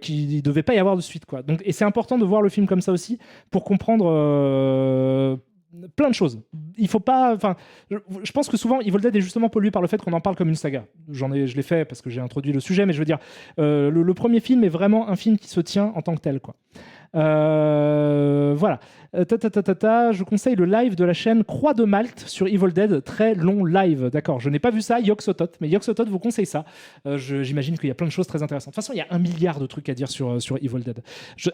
qu'il ne devait pas y avoir de suite, quoi. Donc, et c'est important de voir le film comme ça aussi pour comprendre plein de choses. Il faut pas... Enfin, je pense que souvent, Evil Dead est justement pollué par le fait qu'on en parle comme une saga. Je l'ai fait parce que j'ai introduit le sujet, mais je veux dire, le premier film est vraiment un film qui se tient en tant que tel, quoi. Voilà. Je conseille le live de la chaîne Croix de Malte sur Evil Dead, très long live. D'accord, je n'ai pas vu ça, Yoxotot, mais Yoxotot vous conseille ça. J'imagine qu'il y a plein de choses très intéressantes. De toute façon, il y a 1 milliard de trucs à dire sur Evil Dead.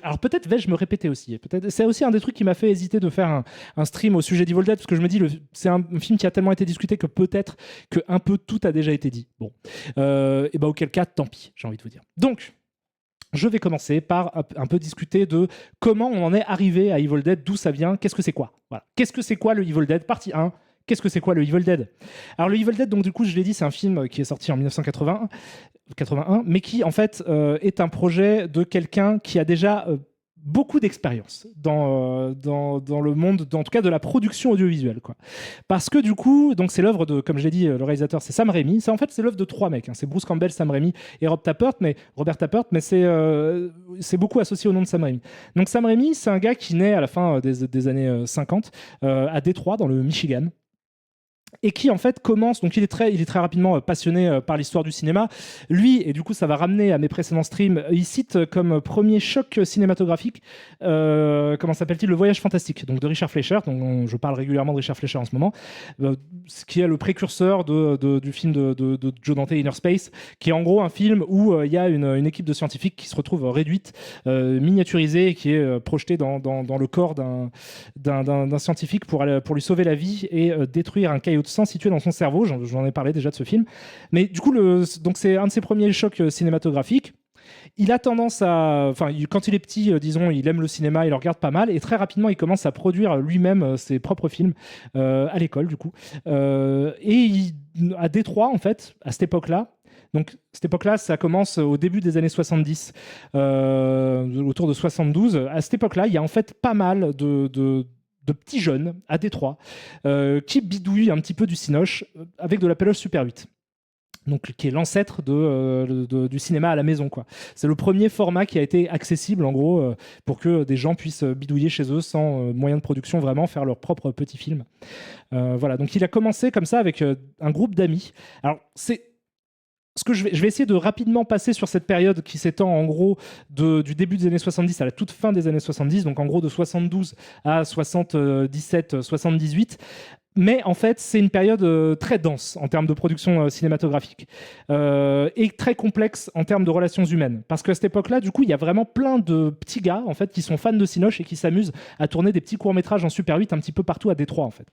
Alors peut-être vais-je me répéter aussi. C'est aussi un des trucs qui m'a fait hésiter de faire un stream au sujet d'Evil Dead, parce que je me dis, c'est un film qui a tellement été discuté que peut-être qu'un peu tout a déjà été dit. Bon. Et bah auquel cas, tant pis, j'ai envie de vous dire. Donc, je vais commencer par un peu discuter de comment on en est arrivé à Evil Dead, d'où ça vient, qu'est-ce que c'est quoi. Voilà. Qu'est-ce que c'est quoi le Evil Dead, partie 1. Qu'est-ce que c'est quoi le Evil Dead? Alors le Evil Dead, donc du coup, je l'ai dit, c'est un film qui est sorti en 1981, mais qui en fait est un projet de quelqu'un qui a déjà beaucoup d'expérience dans le monde, en tout cas de la production audiovisuelle, quoi. Parce que du coup, donc c'est l'œuvre de, comme je l'ai dit, le réalisateur c'est Sam Raimi. C'est en fait c'est l'œuvre de 3 mecs. Hein. C'est Bruce Campbell, Sam Raimi et Robert Tappert, mais c'est beaucoup associé au nom de Sam Raimi. Donc Sam Raimi, c'est un gars qui naît à la fin des années 50 à Détroit, dans le Michigan. et qui en fait commence, donc il est très rapidement passionné par l'histoire du cinéma. Lui, et du coup ça va ramener à mes précédents streams, il cite comme premier choc cinématographique, comment s'appelle-t-il, Le Voyage Fantastique, donc de Richard Fleischer, dont je parle régulièrement de Richard Fleischer en ce moment, ce qui est le précurseur du film de Joe Dante, Inner Space, qui est en gros un film où il y a une équipe de scientifiques qui se retrouve réduite, miniaturisée, qui est projetée dans le corps d'un scientifique pour lui sauver la vie et détruire un caillot de sang situé dans son cerveau. J'en ai parlé déjà de ce film. Mais du coup, donc c'est un de ses premiers chocs cinématographiques. Il a tendance à... Enfin, quand il est petit, disons, il aime le cinéma, il le regarde pas mal, et très rapidement, il commence à produire lui-même ses propres films à l'école, du coup. À Détroit, en fait, à cette époque-là, donc, cette époque-là, ça commence au début des années 70, autour de 72. À cette époque-là, il y a en fait pas mal de petits jeunes à Détroit qui bidouillent un petit peu du cinoche avec de la peluche Super 8. Donc, qui est l'ancêtre du cinéma à la maison, quoi. C'est le premier format qui a été accessible, en gros, pour que des gens puissent bidouiller chez eux sans moyen de production, vraiment faire leur propre petit film. Voilà, donc il a commencé comme ça avec un groupe d'amis. Alors, je vais essayer de rapidement passer sur cette période qui s'étend en gros du début des années 70 à la toute fin des années 70, donc en gros de 72 à 77, 78. Mais en fait, c'est une période très dense en termes de production cinématographique et très complexe en termes de relations humaines. Parce qu'à cette époque-là, du coup, il y a vraiment plein de petits gars en fait, qui sont fans de cinoche et qui s'amusent à tourner des petits courts-métrages en Super 8 un petit peu partout à Détroit. En fait.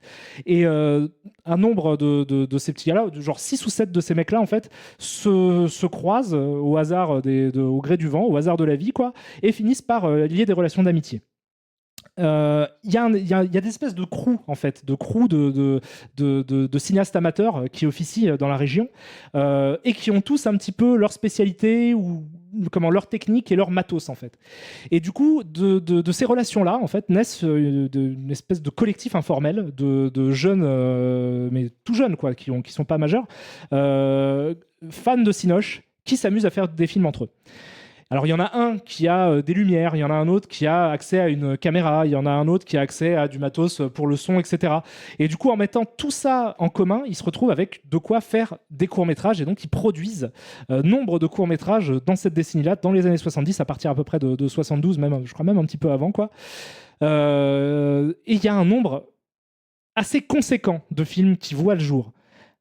Et un nombre de ces petits gars-là, genre 6 ou 7 de ces mecs-là, en fait, se croisent au hasard, au gré du vent, au hasard de la vie, quoi, et finissent par lier des relations d'amitié. Il y a des espèces de crews en fait, de cinéastes amateurs qui officient dans la région et qui ont tous un petit peu leur spécialité ou leur technique et leur matos en fait. Et du coup, de ces relations-là en fait naissent une espèce de collectif informel de jeunes, mais tout jeunes quoi, qui sont pas majeurs, fans de cinoche, qui s'amusent à faire des films entre eux. Alors, il y en a un qui a des lumières, il y en a un autre qui a accès à une caméra, il y en a un autre qui a accès à du matos pour le son, etc. Et du coup, en mettant tout ça en commun, ils se retrouvent avec de quoi faire des courts-métrages et donc ils produisent nombre de courts-métrages dans cette décennie-là, dans les années 70, à partir à peu près de 72, même, je crois même un petit peu avant, quoi. Et il y a un nombre assez conséquent de films qui voient le jour.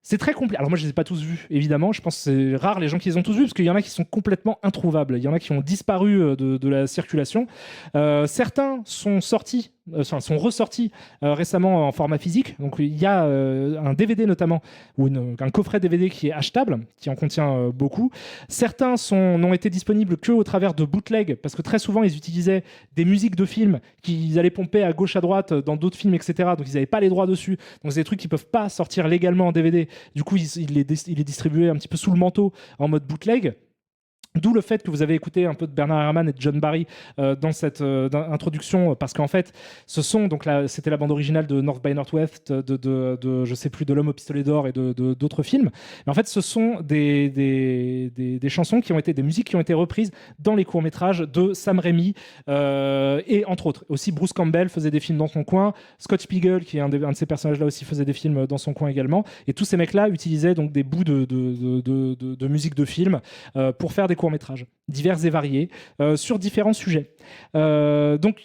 C'est très compliqué. Alors moi, je les ai pas tous vus, évidemment. Je pense que c'est rare les gens qui les ont tous vus, parce qu'il y en a qui sont complètement introuvables. Il y en a qui ont disparu de la circulation. Certains sont sortis, sont ressortis récemment en format physique. Donc il y a un DVD notamment, ou un coffret DVD qui est achetable, qui en contient beaucoup. Certains n'ont été disponibles que au travers de bootleg, parce que très souvent, ils utilisaient des musiques de films qu'ils allaient pomper à gauche, à droite, dans d'autres films, etc. Donc ils n'avaient pas les droits dessus. Donc c'est des trucs qui peuvent pas sortir légalement en DVD. Du coup, il est distribué un petit peu sous le manteau en mode bootleg. D'où le fait que vous avez écouté un peu de Bernard Herrmann et de John Barry dans cette introduction, parce qu'en fait, c'était la bande originale de North by Northwest, je sais plus, de L'Homme au pistolet d'or et d'autres films. Mais en fait, ce sont des chansons qui ont été, des musiques qui ont été reprises dans les courts-métrages de Sam Raimi et entre autres. Aussi, Bruce Campbell faisait des films dans son coin, Scott Spiegel, qui est un de ces personnages-là aussi, faisait des films dans son coin également. Et tous ces mecs-là utilisaient donc des bouts de musique de film pour faire des courts-métrages divers et variés sur différents sujets. Donc,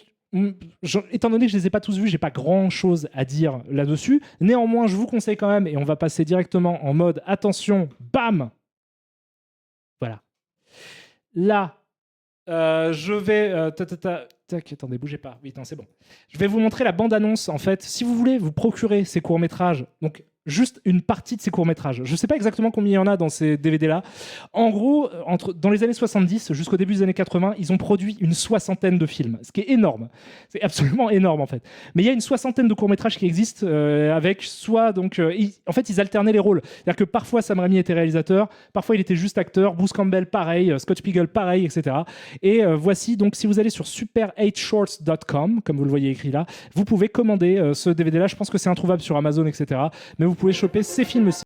étant donné que je ne les ai pas tous vus, j'ai pas grand-chose à dire là-dessus. Néanmoins, je vous conseille quand même, et on va passer directement en mode attention, bam. Voilà. Là, je vais... attendez, bougez pas. Oui, c'est bon. Je vais vous montrer la bande-annonce, en fait. Si vous voulez vous procurer ces courts-métrages, donc juste une partie de ces courts-métrages. Je ne sais pas exactement combien il y en a dans ces DVD-là. En gros, dans les années 70 jusqu'au début des années 80, ils ont produit une 60aine de films, ce qui est énorme. C'est absolument énorme, en fait. Mais il y a une 60aine de courts-métrages qui existent avec soit... Donc, en fait, ils alternaient les rôles. C'est-à-dire que parfois, Sam Raimi était réalisateur, parfois, il était juste acteur, Bruce Campbell, pareil, Scott Spiegel, pareil, etc. Et voici, donc, si vous allez sur super8shorts.com, comme vous le voyez écrit là, vous pouvez commander ce DVD-là. Je pense que c'est introuvable sur Amazon, etc. Mais vous pouvez choper ces films aussi.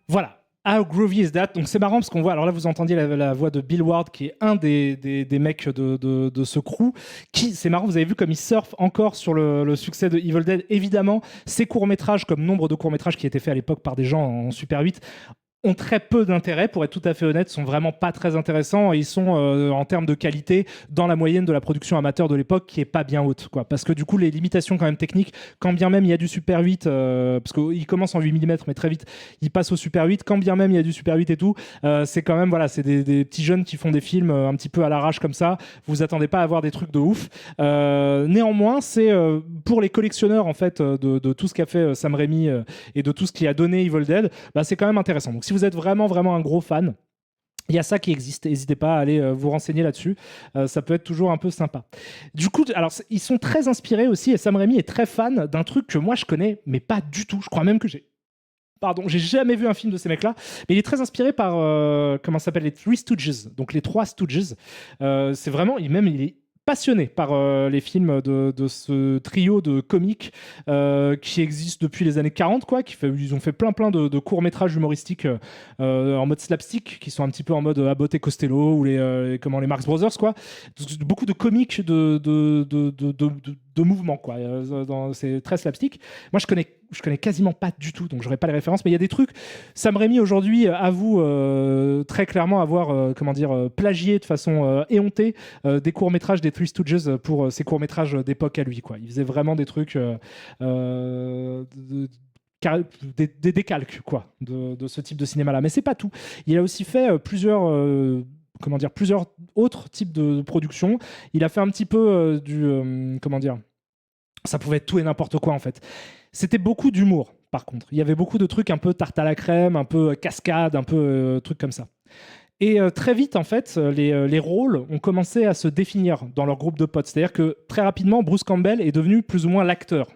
Voilà. How Groovy Is That? Donc c'est marrant parce qu'on voit, alors là vous entendiez la voix de Bill Ward qui est un des mecs de ce crew, qui, c'est marrant, vous avez vu comme il surfe encore sur le succès de Evil Dead. Évidemment, ces courts-métrages, comme nombre de courts-métrages qui étaient faits à l'époque par des gens en Super 8, ont très peu d'intérêt, pour être tout à fait honnête, sont vraiment pas très intéressants et ils sont en termes de qualité dans la moyenne de la production amateur de l'époque qui est pas bien haute, quoi. Parce que du coup les limitations quand même techniques, quand bien même il y a du Super 8, parce qu'il commence en 8 mm mais très vite il passe au Super 8, quand bien même il y a du Super 8 et tout, c'est quand même voilà, c'est des petits jeunes qui font des films un petit peu à l'arrache comme ça, vous attendez pas à avoir des trucs de ouf. Néanmoins c'est pour les collectionneurs en fait de tout ce qu'a fait Sam Raimi et de tout ce qui a donné Evil Dead, bah, c'est quand même intéressant. Donc si vous êtes vraiment un gros fan, il y a ça qui existe. N'hésitez pas à aller vous renseigner là-dessus. Ça peut être toujours un peu sympa. Du coup, alors ils sont très inspirés aussi, et Sam Raimi est très fan d'un truc que moi je connais, mais pas du tout. Je crois même que j'ai jamais vu un film de ces mecs-là, mais il est très inspiré par comment ça s'appelle, les Three Stooges, donc les Trois Stooges. C'est vraiment, il est passionné par les films de ce trio de comiques qui existe depuis les années 40, quoi, ils ont fait plein de courts-métrages humoristiques en mode slapstick, qui sont un petit peu en mode Abbott et Costello ou les Marx Brothers, quoi. Beaucoup de comiques de mouvement, quoi. C'est très slapstick. Moi, je connais quasiment pas du tout, donc j'aurais pas les références, mais il y a des trucs. Sam Raimi aujourd'hui avoue très clairement avoir plagié de façon éhontée des courts-métrages des Three Stooges pour ses courts-métrages d'époque à lui, quoi. Il faisait vraiment des trucs des décalques, quoi, de ce type de cinéma-là. Mais c'est pas tout. Il a aussi fait plusieurs autres types de productions. Il a fait un petit peu ça pouvait être tout et n'importe quoi en fait. C'était beaucoup d'humour, par contre. Il y avait beaucoup de trucs un peu tarte à la crème, un peu cascade, un peu trucs comme ça. Et très vite, en fait, les rôles ont commencé à se définir dans leur groupe de potes. C'est-à-dire que très rapidement, Bruce Campbell est devenu plus ou moins l'acteur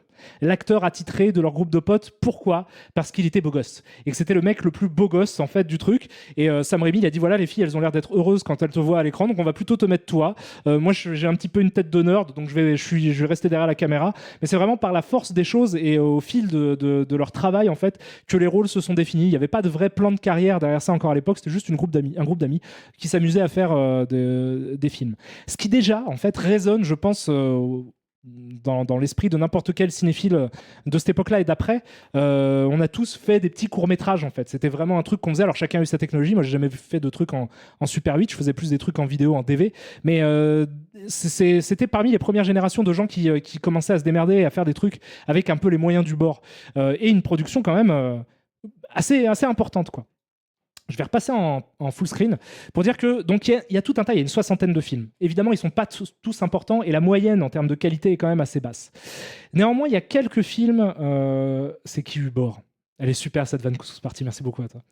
attitré de leur groupe de potes. Pourquoi? Parce qu'il était beau gosse. Et que c'était le mec le plus beau gosse, en fait, du truc. Et Sam Raimi, il a dit, voilà, les filles, elles ont l'air d'être heureuses quand elles te voient à l'écran, donc on va plutôt te mettre toi. Moi, j'ai un petit peu une tête de nerd, donc je vais rester derrière la caméra. Mais c'est vraiment par la force des choses et au fil de leur travail, en fait, que les rôles se sont définis. Il n'y avait pas de vrai plan de carrière derrière ça encore à l'époque. C'était juste un groupe d'amis qui s'amusaient à faire des films. Ce qui déjà, en fait, résonne, je pense, dans l'esprit de n'importe quel cinéphile de cette époque-là et d'après. On a tous fait des petits courts-métrages, en fait. C'était vraiment un truc qu'on faisait. Alors, chacun a eu sa technologie. Moi, j'ai jamais fait de trucs en Super 8. Je faisais plus des trucs en vidéo, en DV. Mais c'était parmi les premières générations de gens qui commençaient à se démerder et à faire des trucs avec un peu les moyens du bord. Et une production quand même assez importante, quoi. Je vais repasser en full screen pour dire que donc il y a tout un tas, il y a une 60aine de films. Évidemment, ils sont pas tous importants et la moyenne en termes de qualité est quand même assez basse. Néanmoins, il y a quelques films. C'est qui Hubor? Elle est super cette vanne sous partie, merci beaucoup à toi.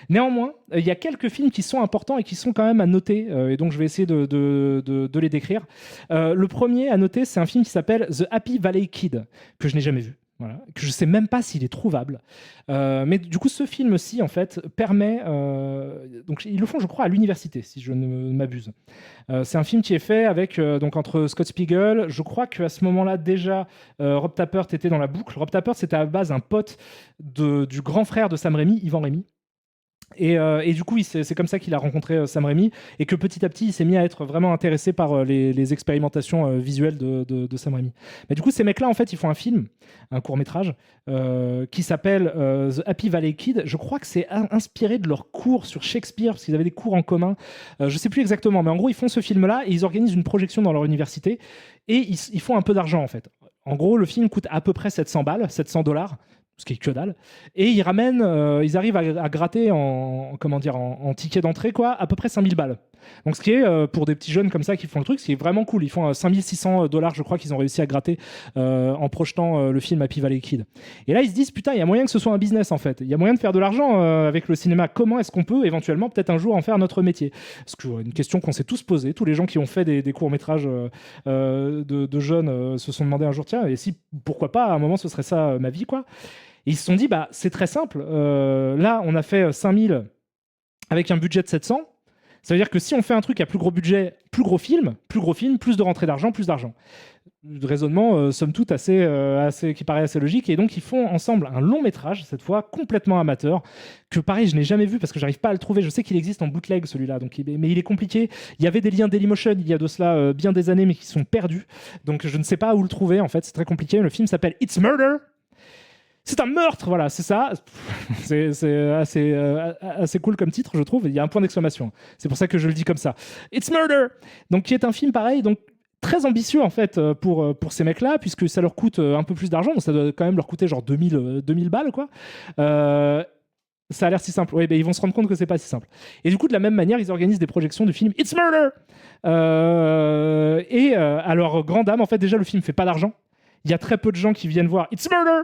Néanmoins, il y a quelques films qui sont importants et qui sont quand même à noter, et donc je vais essayer de les décrire. Le premier à noter, c'est un film qui s'appelle The Happy Valley Kid, que je n'ai jamais vu. Voilà, que je ne sais même pas s'il est trouvable. Mais du coup, ce film-ci, en fait, permet... donc, ils le font, je crois, à l'université, si je ne m'abuse. C'est un film qui est fait avec, donc, entre Scott Spiegel. Je crois qu'à ce moment-là, déjà, Rob Tappert était dans la boucle. Rob Tappert, c'était à la base un pote du grand frère de Sam Raimi, Ivan Raimi. Et du coup, c'est comme ça qu'il a rencontré Sam Raimi et que petit à petit, il s'est mis à être vraiment intéressé par les expérimentations visuelles de Sam Raimi. Mais du coup, ces mecs-là, en fait, ils font un court-métrage qui s'appelle The Happy Valley Kid. Je crois que c'est inspiré de leurs cours sur Shakespeare, parce qu'ils avaient des cours en commun. Je sais plus exactement, mais en gros, ils font ce film-là et ils organisent une projection dans leur université et ils font un peu d'argent, en fait. En gros, le film coûte à peu près 700 balles, 700 $, ce qui est que dalle. Et ils arrivent à gratter en ticket d'entrée, quoi, à peu près 5000 balles. Donc ce qui est, pour des petits jeunes comme ça qui font le truc, ce qui est vraiment cool. Ils font 5600 $, je crois, qu'ils ont réussi à gratter en projetant le film Happy Valley Kid. Et là, ils se disent, putain, il y a moyen que ce soit un business, en fait. Il y a moyen de faire de l'argent avec le cinéma. Comment est-ce qu'on peut éventuellement, peut-être un jour, en faire notre métier? Parce que une question qu'on s'est tous posée. Tous les gens qui ont fait des courts-métrages de jeunes se sont demandé un jour, tiens, et si, pourquoi pas, à un moment, ce serait ça ma vie, quoi. Et ils se sont dit, bah, c'est très simple. Là, on a fait 5000 avec un budget de 700. Ça veut dire que si on fait un truc à plus gros budget, plus gros film, plus de rentrée d'argent, plus d'argent. raisonnement, somme toute, qui paraît assez logique. Et donc, ils font ensemble un long métrage, cette fois complètement amateur, que pareil, je n'ai jamais vu parce que j'arrive pas à le trouver. Je sais qu'il existe en bootleg, celui-là, mais il est compliqué. Il y avait des liens Dailymotion il y a de cela bien des années, mais qui sont perdus. Donc, je ne sais pas où le trouver, en fait. C'est très compliqué. Le film s'appelle It's Murder. C'est un meurtre, voilà, c'est ça. C'est assez cool comme titre, je trouve. Il y a un point d'exclamation. C'est pour ça que je le dis comme ça. It's Murder. Donc, qui est un film pareil. Donc, très ambitieux en fait pour ces mecs-là, puisque ça leur coûte un peu plus d'argent, donc ça doit quand même leur coûter genre 2000 balles, quoi. Ça a l'air si simple. Oui, ben, ils vont se rendre compte que c'est pas si simple. Et du coup, de la même manière, ils organisent des projections du film It's Murder. À leur grande dame, en fait, déjà, le film fait pas d'argent. Il y a très peu de gens qui viennent voir It's Murder.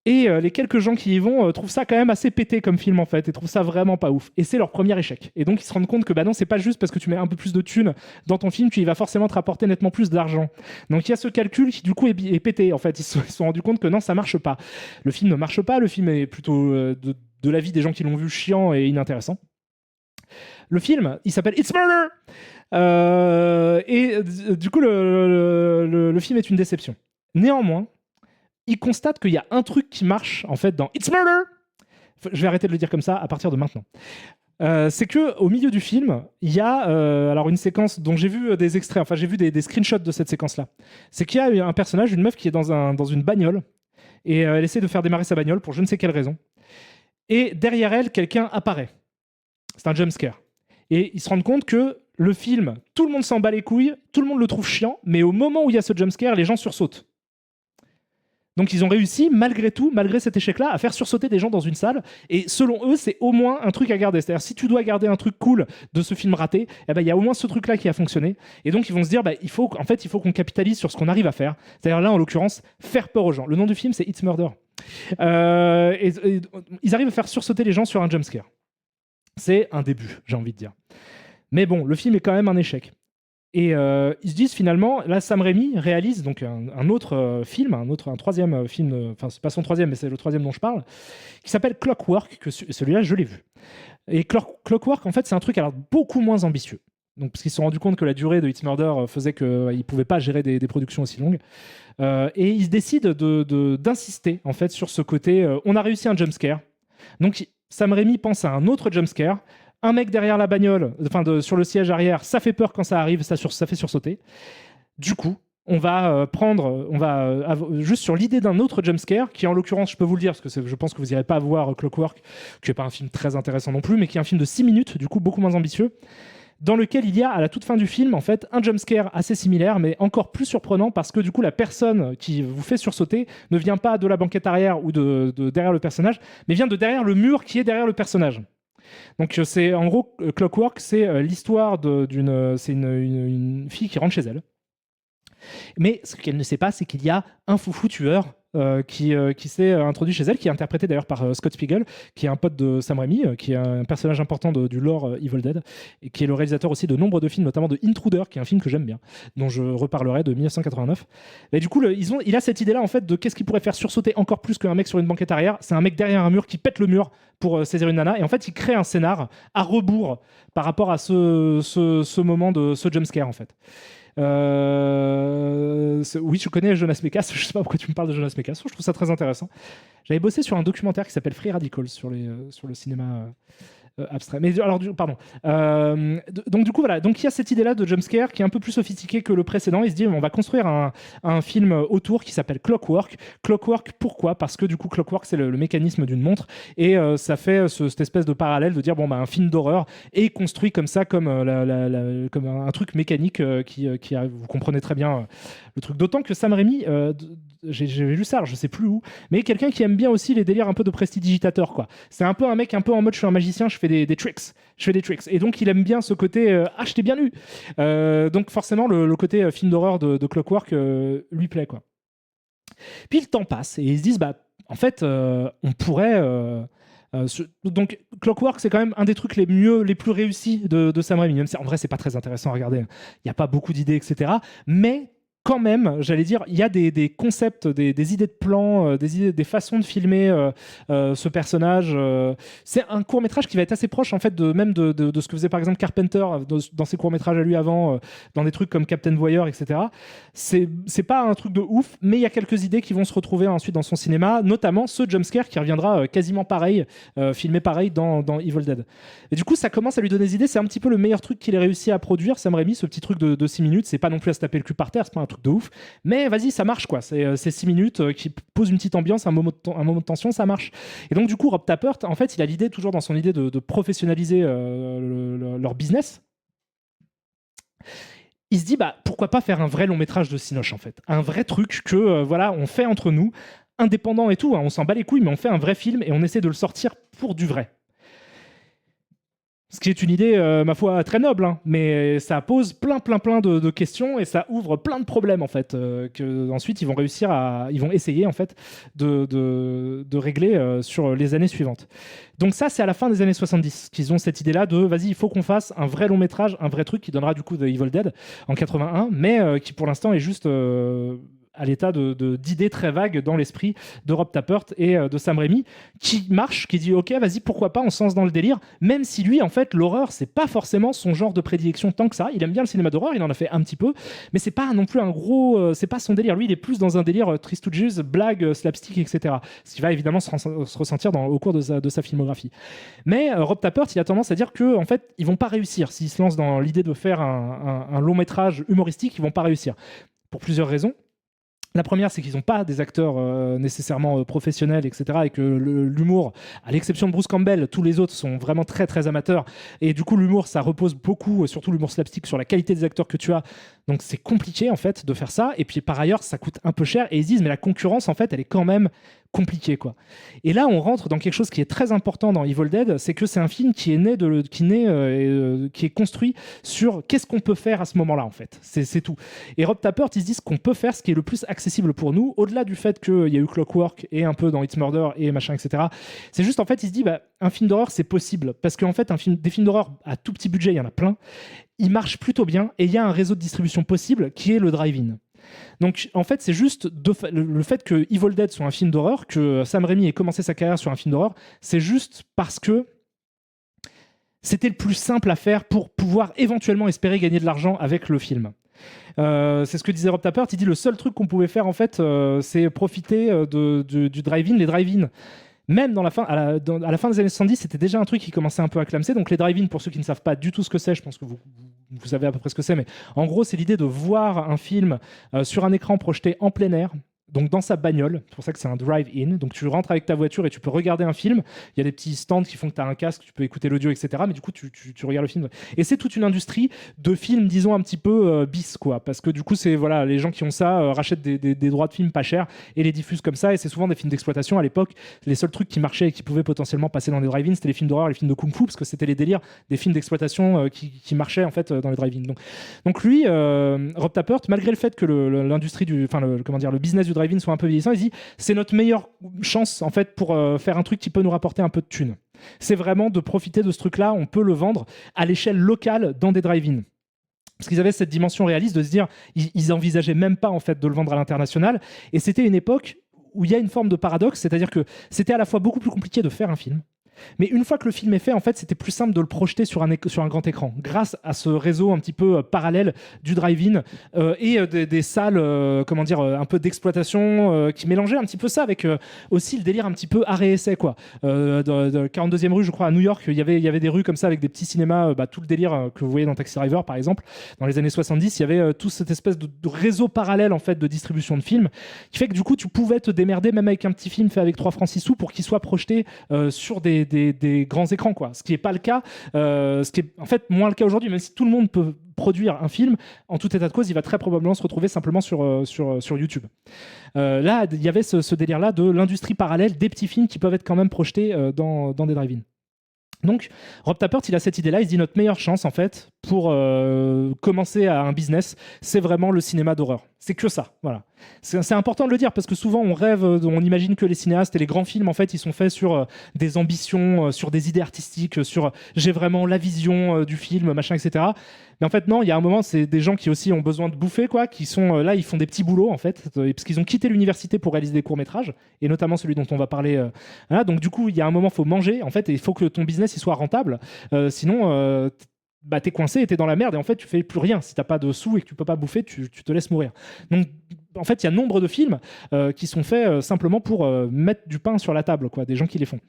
Et les quelques gens qui y vont trouvent ça quand même assez pété comme film en fait, et trouvent ça vraiment pas ouf. Et c'est leur premier échec. Et donc ils se rendent compte que bah non, c'est pas juste parce que tu mets un peu plus de thunes dans ton film qu'il va forcément te rapporter nettement plus d'argent. Donc il y a ce calcul qui du coup est pété en fait. Ils se sont rendus compte que non, ça marche pas. Le film ne marche pas, le film est plutôt de l'avis des gens qui l'ont vu chiant et inintéressant. Le film, il s'appelle It's Murder. Du coup, le film est une déception. Néanmoins, il constate qu'il y a un truc qui marche en fait dans It's Murder. Je vais arrêter de le dire comme ça à partir de maintenant. C'est que au milieu du film, il y a alors une séquence dont j'ai vu des extraits, enfin j'ai vu des screenshots de cette séquence-là. C'est qu'il y a un personnage, une meuf qui est dans une bagnole et elle essaie de faire démarrer sa bagnole pour je ne sais quelle raison. Et derrière elle, quelqu'un apparaît. C'est un jumpscare. Et ils se rendent compte que le film, tout le monde s'en bat les couilles, tout le monde le trouve chiant, mais au moment où il y a ce jumpscare, les gens sursautent. Donc ils ont réussi, malgré tout, malgré cet échec-là, à faire sursauter des gens dans une salle. Et selon eux, c'est au moins un truc à garder. C'est-à-dire, si tu dois garder un truc cool de ce film raté, eh ben, y a au moins ce truc-là qui a fonctionné. Et donc ils vont se dire, bah, il faut qu'on capitalise sur ce qu'on arrive à faire. C'est-à-dire là, en l'occurrence, faire peur aux gens. Le nom du film, c'est It's Murder. Et ils arrivent à faire sursauter les gens sur un jumpscare. C'est un début, j'ai envie de dire. Mais bon, le film est quand même un échec. Et ils se disent finalement, là Sam Raimi réalise donc un autre film, un troisième film, enfin c'est pas son troisième, mais c'est le troisième dont je parle, qui s'appelle Clockwork, que celui-là je l'ai vu. Et Clockwork en fait c'est un truc alors beaucoup moins ambitieux. Donc, parce qu'ils se sont rendus compte que la durée de It's Murder faisait qu'ils ne pouvaient pas gérer des productions aussi longues. Et ils décident d'insister en fait sur ce côté, on a réussi un jumpscare. Donc Sam Raimi pense à un autre jumpscare. Un mec derrière la bagnole, sur le siège arrière, ça fait peur quand ça arrive, ça fait sursauter. Du coup, on va juste sur l'idée d'un autre jumpscare, qui en l'occurrence, je peux vous le dire, parce que je pense que vous n'irez pas voir Clockwork, qui n'est pas un film très intéressant non plus, mais qui est un film de 6 minutes, du coup beaucoup moins ambitieux, dans lequel il y a, à la toute fin du film, en fait, un jumpscare assez similaire, mais encore plus surprenant, parce que du coup, la personne qui vous fait sursauter ne vient pas de la banquette arrière ou de derrière le personnage, mais vient de derrière le mur qui est derrière le personnage. Donc c'est en gros Clockwork, c'est l'histoire c'est une fille qui rentre chez elle. Mais ce qu'elle ne sait pas, c'est qu'il y a un foufou tueur qui s'est introduit chez elle, qui est interprété d'ailleurs par Scott Spiegel, qui est un pote de Sam Raimi, qui est un personnage important du lore Evil Dead, et qui est le réalisateur aussi de nombre de films, notamment de Intruder, qui est un film que j'aime bien, dont je reparlerai, de 1989. Et du coup, il a cette idée-là en fait de qu'est-ce qui pourrait faire sursauter encore plus qu'un mec sur une banquette arrière. C'est un mec derrière un mur qui pète le mur pour saisir une nana, et en fait, il crée un scénar à rebours par rapport à ce moment de ce jumpscare en fait. Oui, je connais Jonas Mekas. Je sais pas pourquoi tu me parles de Jonas Mekas. Je trouve ça très intéressant. J'avais bossé sur un documentaire qui s'appelle Free Radicals sur le cinéma abstrait. Mais alors, pardon. Donc du coup, voilà. Donc il y a cette idée-là de jumpscare qui est un peu plus sophistiquée que le précédent. Il se dit, on va construire un film autour qui s'appelle Clockwork. Clockwork, pourquoi ? Parce que du coup, Clockwork, c'est le mécanisme d'une montre, et ça fait cette espèce de parallèle de dire, bon, bah, un film d'horreur est construit comme ça, comme un truc mécanique vous comprenez très bien le truc. D'autant que Sam Raimi, j'ai lu ça, alors je sais plus où, mais quelqu'un qui aime bien aussi les délires un peu de prestidigitateur, quoi. C'est un peu un mec un peu en mode, je suis un magicien, je fais des tricks. Et donc il aime bien ce côté je t'ai bien eu. Donc forcément le côté film d'horreur de Clockwork lui plaît, quoi. Puis le temps passe et ils se disent, bah en fait on pourrait donc Clockwork, c'est quand même un des trucs les plus réussis de Sam Raimi. Même si en vrai c'est pas très intéressant à regarder, il n'y a pas beaucoup d'idées, etc. Mais quand même, j'allais dire, il y a des concepts, des idées de plans, des façons de filmer ce personnage. C'est un court-métrage qui va être assez proche, en fait, de ce que faisait, par exemple, Carpenter dans ses courts-métrages à lui avant, dans des trucs comme Captain Voyeur, etc. C'est pas un truc de ouf, mais il y a quelques idées qui vont se retrouver ensuite dans son cinéma, notamment ce jumpscare qui reviendra quasiment pareil, filmé pareil dans Evil Dead. Et du coup, ça commence à lui donner des idées. C'est un petit peu le meilleur truc qu'il ait réussi à produire, Sam Raimi, ce petit truc de 6 minutes. C'est pas non plus à se taper le cul par terre, c'est pas un truc de ouf, mais vas-y, ça marche, quoi. C'est 6 minutes qui posent une petite ambiance, un moment de tension, ça marche. Et donc, du coup, Rob Tapert, en fait, il a l'idée, toujours dans son idée de professionnaliser leur business. Il se dit, bah, pourquoi pas faire un vrai long métrage de Cinoche, en fait. Un vrai truc que, voilà, on fait entre nous, indépendant et tout, hein, on s'en bat les couilles, mais on fait un vrai film et on essaie de le sortir pour du vrai. Ce qui est une idée, ma foi, très noble, hein, mais ça pose plein de questions et ça ouvre plein de problèmes, en fait, que ensuite ils vont essayer, en fait, de régler sur les années suivantes. Donc ça, c'est à la fin des années 70 qu'ils ont cette idée-là de, vas-y, il faut qu'on fasse un vrai long métrage, un vrai truc qui donnera du coup The Evil Dead en 81, mais qui pour l'instant est juste à l'état d'idées très vagues dans l'esprit de Rob Tapert et de Sam Raimi, qui marche, qui dit ok, vas-y, pourquoi pas, on se lance dans le délire, même si lui, en fait, l'horreur, c'est pas forcément son genre de prédilection tant que ça. Il aime bien le cinéma d'horreur, il en a fait un petit peu, mais c'est pas non plus un gros, c'est pas son délire. Lui, il est plus dans un délire Tristooges, blague, slapstick, etc. Ce qui va évidemment se ressentir au cours de sa filmographie. Mais Rob Tapert, il a tendance à dire que, en fait, ils vont pas réussir s'ils se lancent dans l'idée de faire un long métrage humoristique, ils vont pas réussir pour plusieurs raisons. La première, c'est qu'ils n'ont pas des acteurs nécessairement professionnels, etc. Et que l'humour, à l'exception de Bruce Campbell, tous les autres sont vraiment très amateurs. Et du coup, l'humour, ça repose beaucoup, surtout l'humour slapstick, sur la qualité des acteurs que tu as. Donc c'est compliqué, en fait, de faire ça. Et puis par ailleurs, ça coûte un peu cher. Et ils se disent, mais la concurrence, en fait, elle est quand même compliquée, quoi. Et là, on rentre dans quelque chose qui est très important dans Evil Dead, c'est que c'est un film qui est construit sur qu'est-ce qu'on peut faire à ce moment-là, en fait. C'est tout. Et Rob Tapert, il se dit ce qu'on peut faire, ce qui est le plus accessible pour nous, au-delà du fait qu'il y a eu Clockwork et un peu dans It's Murder et machin, etc. C'est juste, en fait, il se dit, bah, un film d'horreur, c'est possible. Parce qu'en fait, des films d'horreur à tout petit budget, il y en a plein. Ils marchent plutôt bien et il y a un réseau de distribution possible qui est le drive-in. Donc en fait, c'est juste le fait que Evil Dead soit un film d'horreur, que Sam Raimi ait commencé sa carrière sur un film d'horreur, c'est juste parce que c'était le plus simple à faire pour pouvoir éventuellement espérer gagner de l'argent avec le film. C'est ce que disait Rob Tapert. Il dit le seul truc qu'on pouvait faire, en fait, c'est profiter du drive-in. Les drive-in, même à la fin des années 70, c'était déjà un truc qui commençait un peu à clamser. Donc les drive-in, pour ceux qui ne savent pas du tout ce que c'est, je pense que vous savez à peu près ce que c'est, mais en gros, c'est l'idée de voir un film sur un écran projeté en plein air, donc dans sa bagnole. C'est pour ça que c'est un drive-in. Donc tu rentres avec ta voiture et tu peux regarder un film. Il y a des petits stands qui font que tu as un casque, tu peux écouter l'audio, etc. Mais du coup, tu regardes le film. Et c'est toute une industrie de films, disons, un petit peu bis, quoi. Parce que du coup, c'est voilà, les gens qui ont ça rachètent des droits de films pas chers et les diffusent comme ça. Et c'est souvent des films d'exploitation. À l'époque, les seuls trucs qui marchaient et qui pouvaient potentiellement passer dans des drive-in, c'était les films d'horreur, les films de kung-fu, parce que c'était les délires des films d'exploitation qui marchaient, en fait, dans les drive-in. Donc lui, Rob Tapert, malgré le fait que l'industrie le business du drive-in soit un peu vieillissant, il dit c'est notre meilleure chance, en fait, pour faire un truc qui peut nous rapporter un peu de thunes. C'est vraiment de profiter de ce truc-là, on peut le vendre à l'échelle locale dans des drive-in. Parce qu'ils avaient cette dimension réaliste de se dire, ils envisageaient même pas, en fait, de le vendre à l'international. Et c'était une époque où il y a une forme de paradoxe, c'est-à-dire que c'était à la fois beaucoup plus compliqué de faire un film, mais une fois que le film est fait, en fait, c'était plus simple de le projeter sur un grand écran, grâce à ce réseau un petit peu parallèle du drive-in et des salles, un peu d'exploitation qui mélangeaient un petit peu ça avec aussi le délire un petit peu arrêt essai, quoi. De 42e rue, je crois, à New York, il y avait des rues comme ça avec des petits cinémas, tout le délire que vous voyez dans Taxi Driver, par exemple. Dans les années 70, il y avait toute cette espèce de réseau parallèle, en fait, de distribution de films, qui fait que du coup, tu pouvais te démerder même avec un petit film fait avec 3 francs 6 sous pour qu'il soit projeté sur des grands écrans, quoi. Ce qui n'est pas le cas, ce qui est en fait moins le cas aujourd'hui, même si tout le monde peut produire un film, en tout état de cause, il va très probablement se retrouver simplement sur YouTube. Là, il y avait ce délire-là de l'industrie parallèle des petits films qui peuvent être quand même projetés dans des drive-in. Donc, Rob Tapert, il a cette idée-là, il se dit notre meilleure chance, en fait, pour commencer à un business, c'est vraiment le cinéma d'horreur. C'est que ça, voilà. C'est important de le dire parce que souvent on rêve, on imagine que les cinéastes et les grands films en fait ils sont faits sur des ambitions, sur des idées artistiques, sur j'ai vraiment la vision du film, machin, etc. Mais en fait non, il y a un moment c'est des gens qui aussi ont besoin de bouffer quoi, qui sont là, ils font des petits boulots en fait, parce qu'ils ont quitté l'université pour réaliser des courts métrages et notamment celui dont on va parler. Voilà, donc du coup il y a un moment faut manger en fait et il faut que ton business il soit rentable, sinon bah, t'es coincé et t'es dans la merde et en fait tu fais plus rien. Si t'as pas de sous et que tu peux pas bouffer, tu te laisses mourir. Donc en fait il y a nombre de films qui sont faits simplement pour mettre du pain sur la table, quoi, des gens qui les font.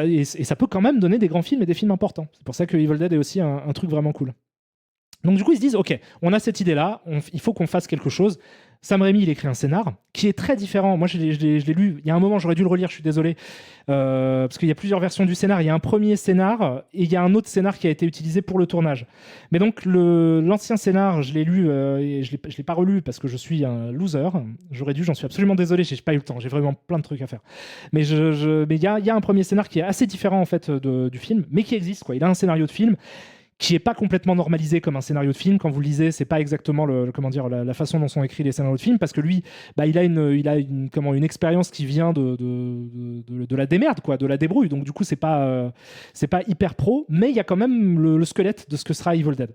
Et ça peut quand même donner des grands films et des films importants. C'est pour ça que Evil Dead est aussi un truc vraiment cool. Donc du coup ils se disent ok, on a cette idée là, il faut qu'on fasse quelque chose. Sam Raimi il écrit un scénar qui est très différent. Moi je l'ai lu, il y a un moment j'aurais dû le relire, je suis désolé, parce qu'il y a plusieurs versions du scénar. Il y a un premier scénar et il y a un autre scénar qui a été utilisé pour le tournage. Mais donc l'ancien scénar je l'ai lu et je l'ai pas relu parce que je suis un loser. J'aurais dû, j'en suis absolument désolé, j'ai pas eu le temps, j'ai vraiment plein de trucs à faire. Mais mais il y a un premier scénar qui est assez différent en fait du film, mais qui existe quoi. Il a un scénario de film qui est pas complètement normalisé comme un scénario de film. Quand vous le lisez, c'est pas exactement comment dire, la façon dont sont écrits les scénarios de film, parce que lui, bah, il a une expérience qui vient de la démerde, quoi, de la débrouille. Donc du coup, c'est pas hyper pro, mais il y a quand même le squelette de ce que sera Evil Dead.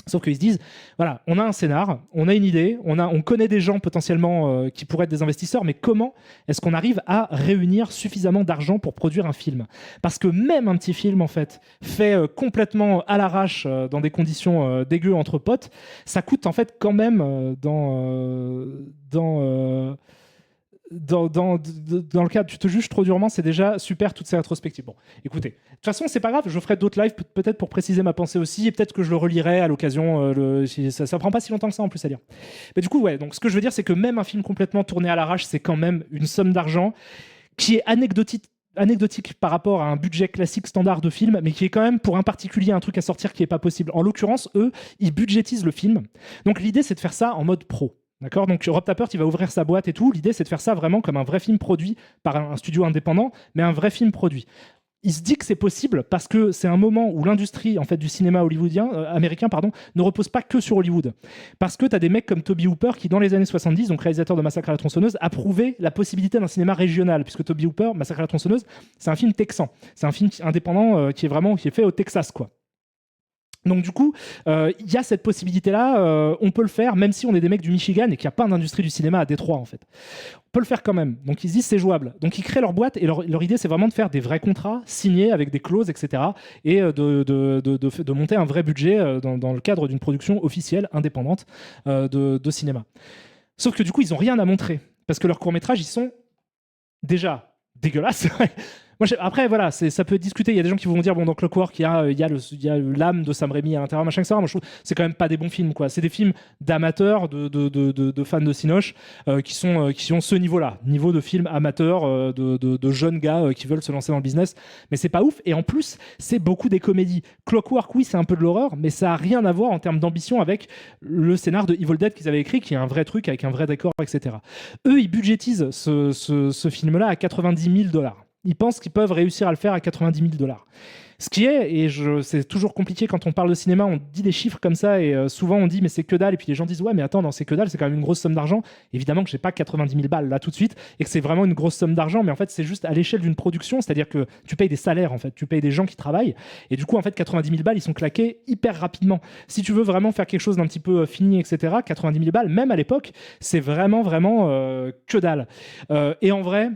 Sauf qu'ils se disent, voilà, on a un scénar, on a une idée, on connaît des gens potentiellement qui pourraient être des investisseurs, mais comment est-ce qu'on arrive à réunir suffisamment d'argent pour produire un film? Parce que même un petit film, en fait complètement à l'arrache, dans des conditions dégueu entre potes, ça coûte en fait quand même dans le cadre, tu te juges trop durement, c'est déjà super toutes ces rétrospectives. Bon, écoutez, de toute façon, c'est pas grave, je ferai d'autres lives peut-être pour préciser ma pensée aussi, et peut-être que je le relirai à l'occasion. Ça prend pas si longtemps que ça en plus à lire. Mais du coup, ouais, donc ce que je veux dire, c'est que même un film complètement tourné à l'arrache, c'est quand même une somme d'argent qui est anecdotique par rapport à un budget classique standard de film, mais qui est quand même pour un particulier un truc à sortir qui est pas possible. En l'occurrence, eux, ils budgétisent le film. Donc l'idée, c'est de faire ça en mode pro. D'accord, donc Rob Tapert, il va ouvrir sa boîte et tout. L'idée, c'est de faire ça vraiment comme un vrai film produit par un studio indépendant, mais un vrai film produit. Il se dit que c'est possible parce que c'est un moment où l'industrie en fait du cinéma américain ne repose pas que sur Hollywood. Parce que tu as des mecs comme Toby Hooper qui, dans les années 70, donc réalisateur de Massacre à la tronçonneuse, a prouvé la possibilité d'un cinéma régional, puisque Toby Hooper, Massacre à la tronçonneuse, c'est un film texan. C'est un film indépendant qui est fait au Texas, quoi. Donc du coup, il y a cette possibilité-là, on peut le faire, même si on est des mecs du Michigan et qu'il n'y a pas d'industrie du cinéma à Détroit, en fait. On peut le faire quand même. Donc ils se disent c'est jouable. Donc ils créent leur boîte et leur idée, c'est vraiment de faire des vrais contrats signés avec des clauses, etc. Et de monter un vrai budget dans le cadre d'une production officielle, indépendante de cinéma. Sauf que du coup, ils n'ont rien à montrer. Parce que leurs courts-métrages, ils sont déjà dégueulasses. Moi, après, voilà, ça peut être discuté. Il y a des gens qui vont dire, bon, dans Clockwork, il y a l'âme de Sam Raimi à l'intérieur, machin, etc. Moi, je trouve que c'est quand même pas des bons films, quoi. C'est des films d'amateurs, de fans de Cinoche, qui ont ce niveau-là, niveau de film amateur, de jeunes gars qui veulent se lancer dans le business. Mais c'est pas ouf. Et en plus, c'est beaucoup des comédies. Clockwork, oui, c'est un peu de l'horreur, mais ça a rien à voir en termes d'ambition avec le scénar de Evil Dead qu'ils avaient écrit, qui est un vrai truc avec un vrai décor, etc. Eux, ils budgétisent ce film-là à $90,000. Ils pensent qu'ils peuvent réussir à le faire à $90,000. Ce qui est, et c'est toujours compliqué quand on parle de cinéma, on dit des chiffres comme ça et souvent on dit mais c'est que dalle, et puis les gens disent ouais mais attends, non, c'est que dalle, c'est quand même une grosse somme d'argent. Évidemment que j'ai pas 90 000 balles là tout de suite et que c'est vraiment une grosse somme d'argent, mais en fait c'est juste à l'échelle d'une production, c'est-à-dire que tu payes des salaires en fait, tu payes des gens qui travaillent et du coup en fait 90 000 balles ils sont claqués hyper rapidement. Si tu veux vraiment faire quelque chose d'un petit peu fini, etc., 90 000 balles, même à l'époque, c'est vraiment que dalle. Et en vrai,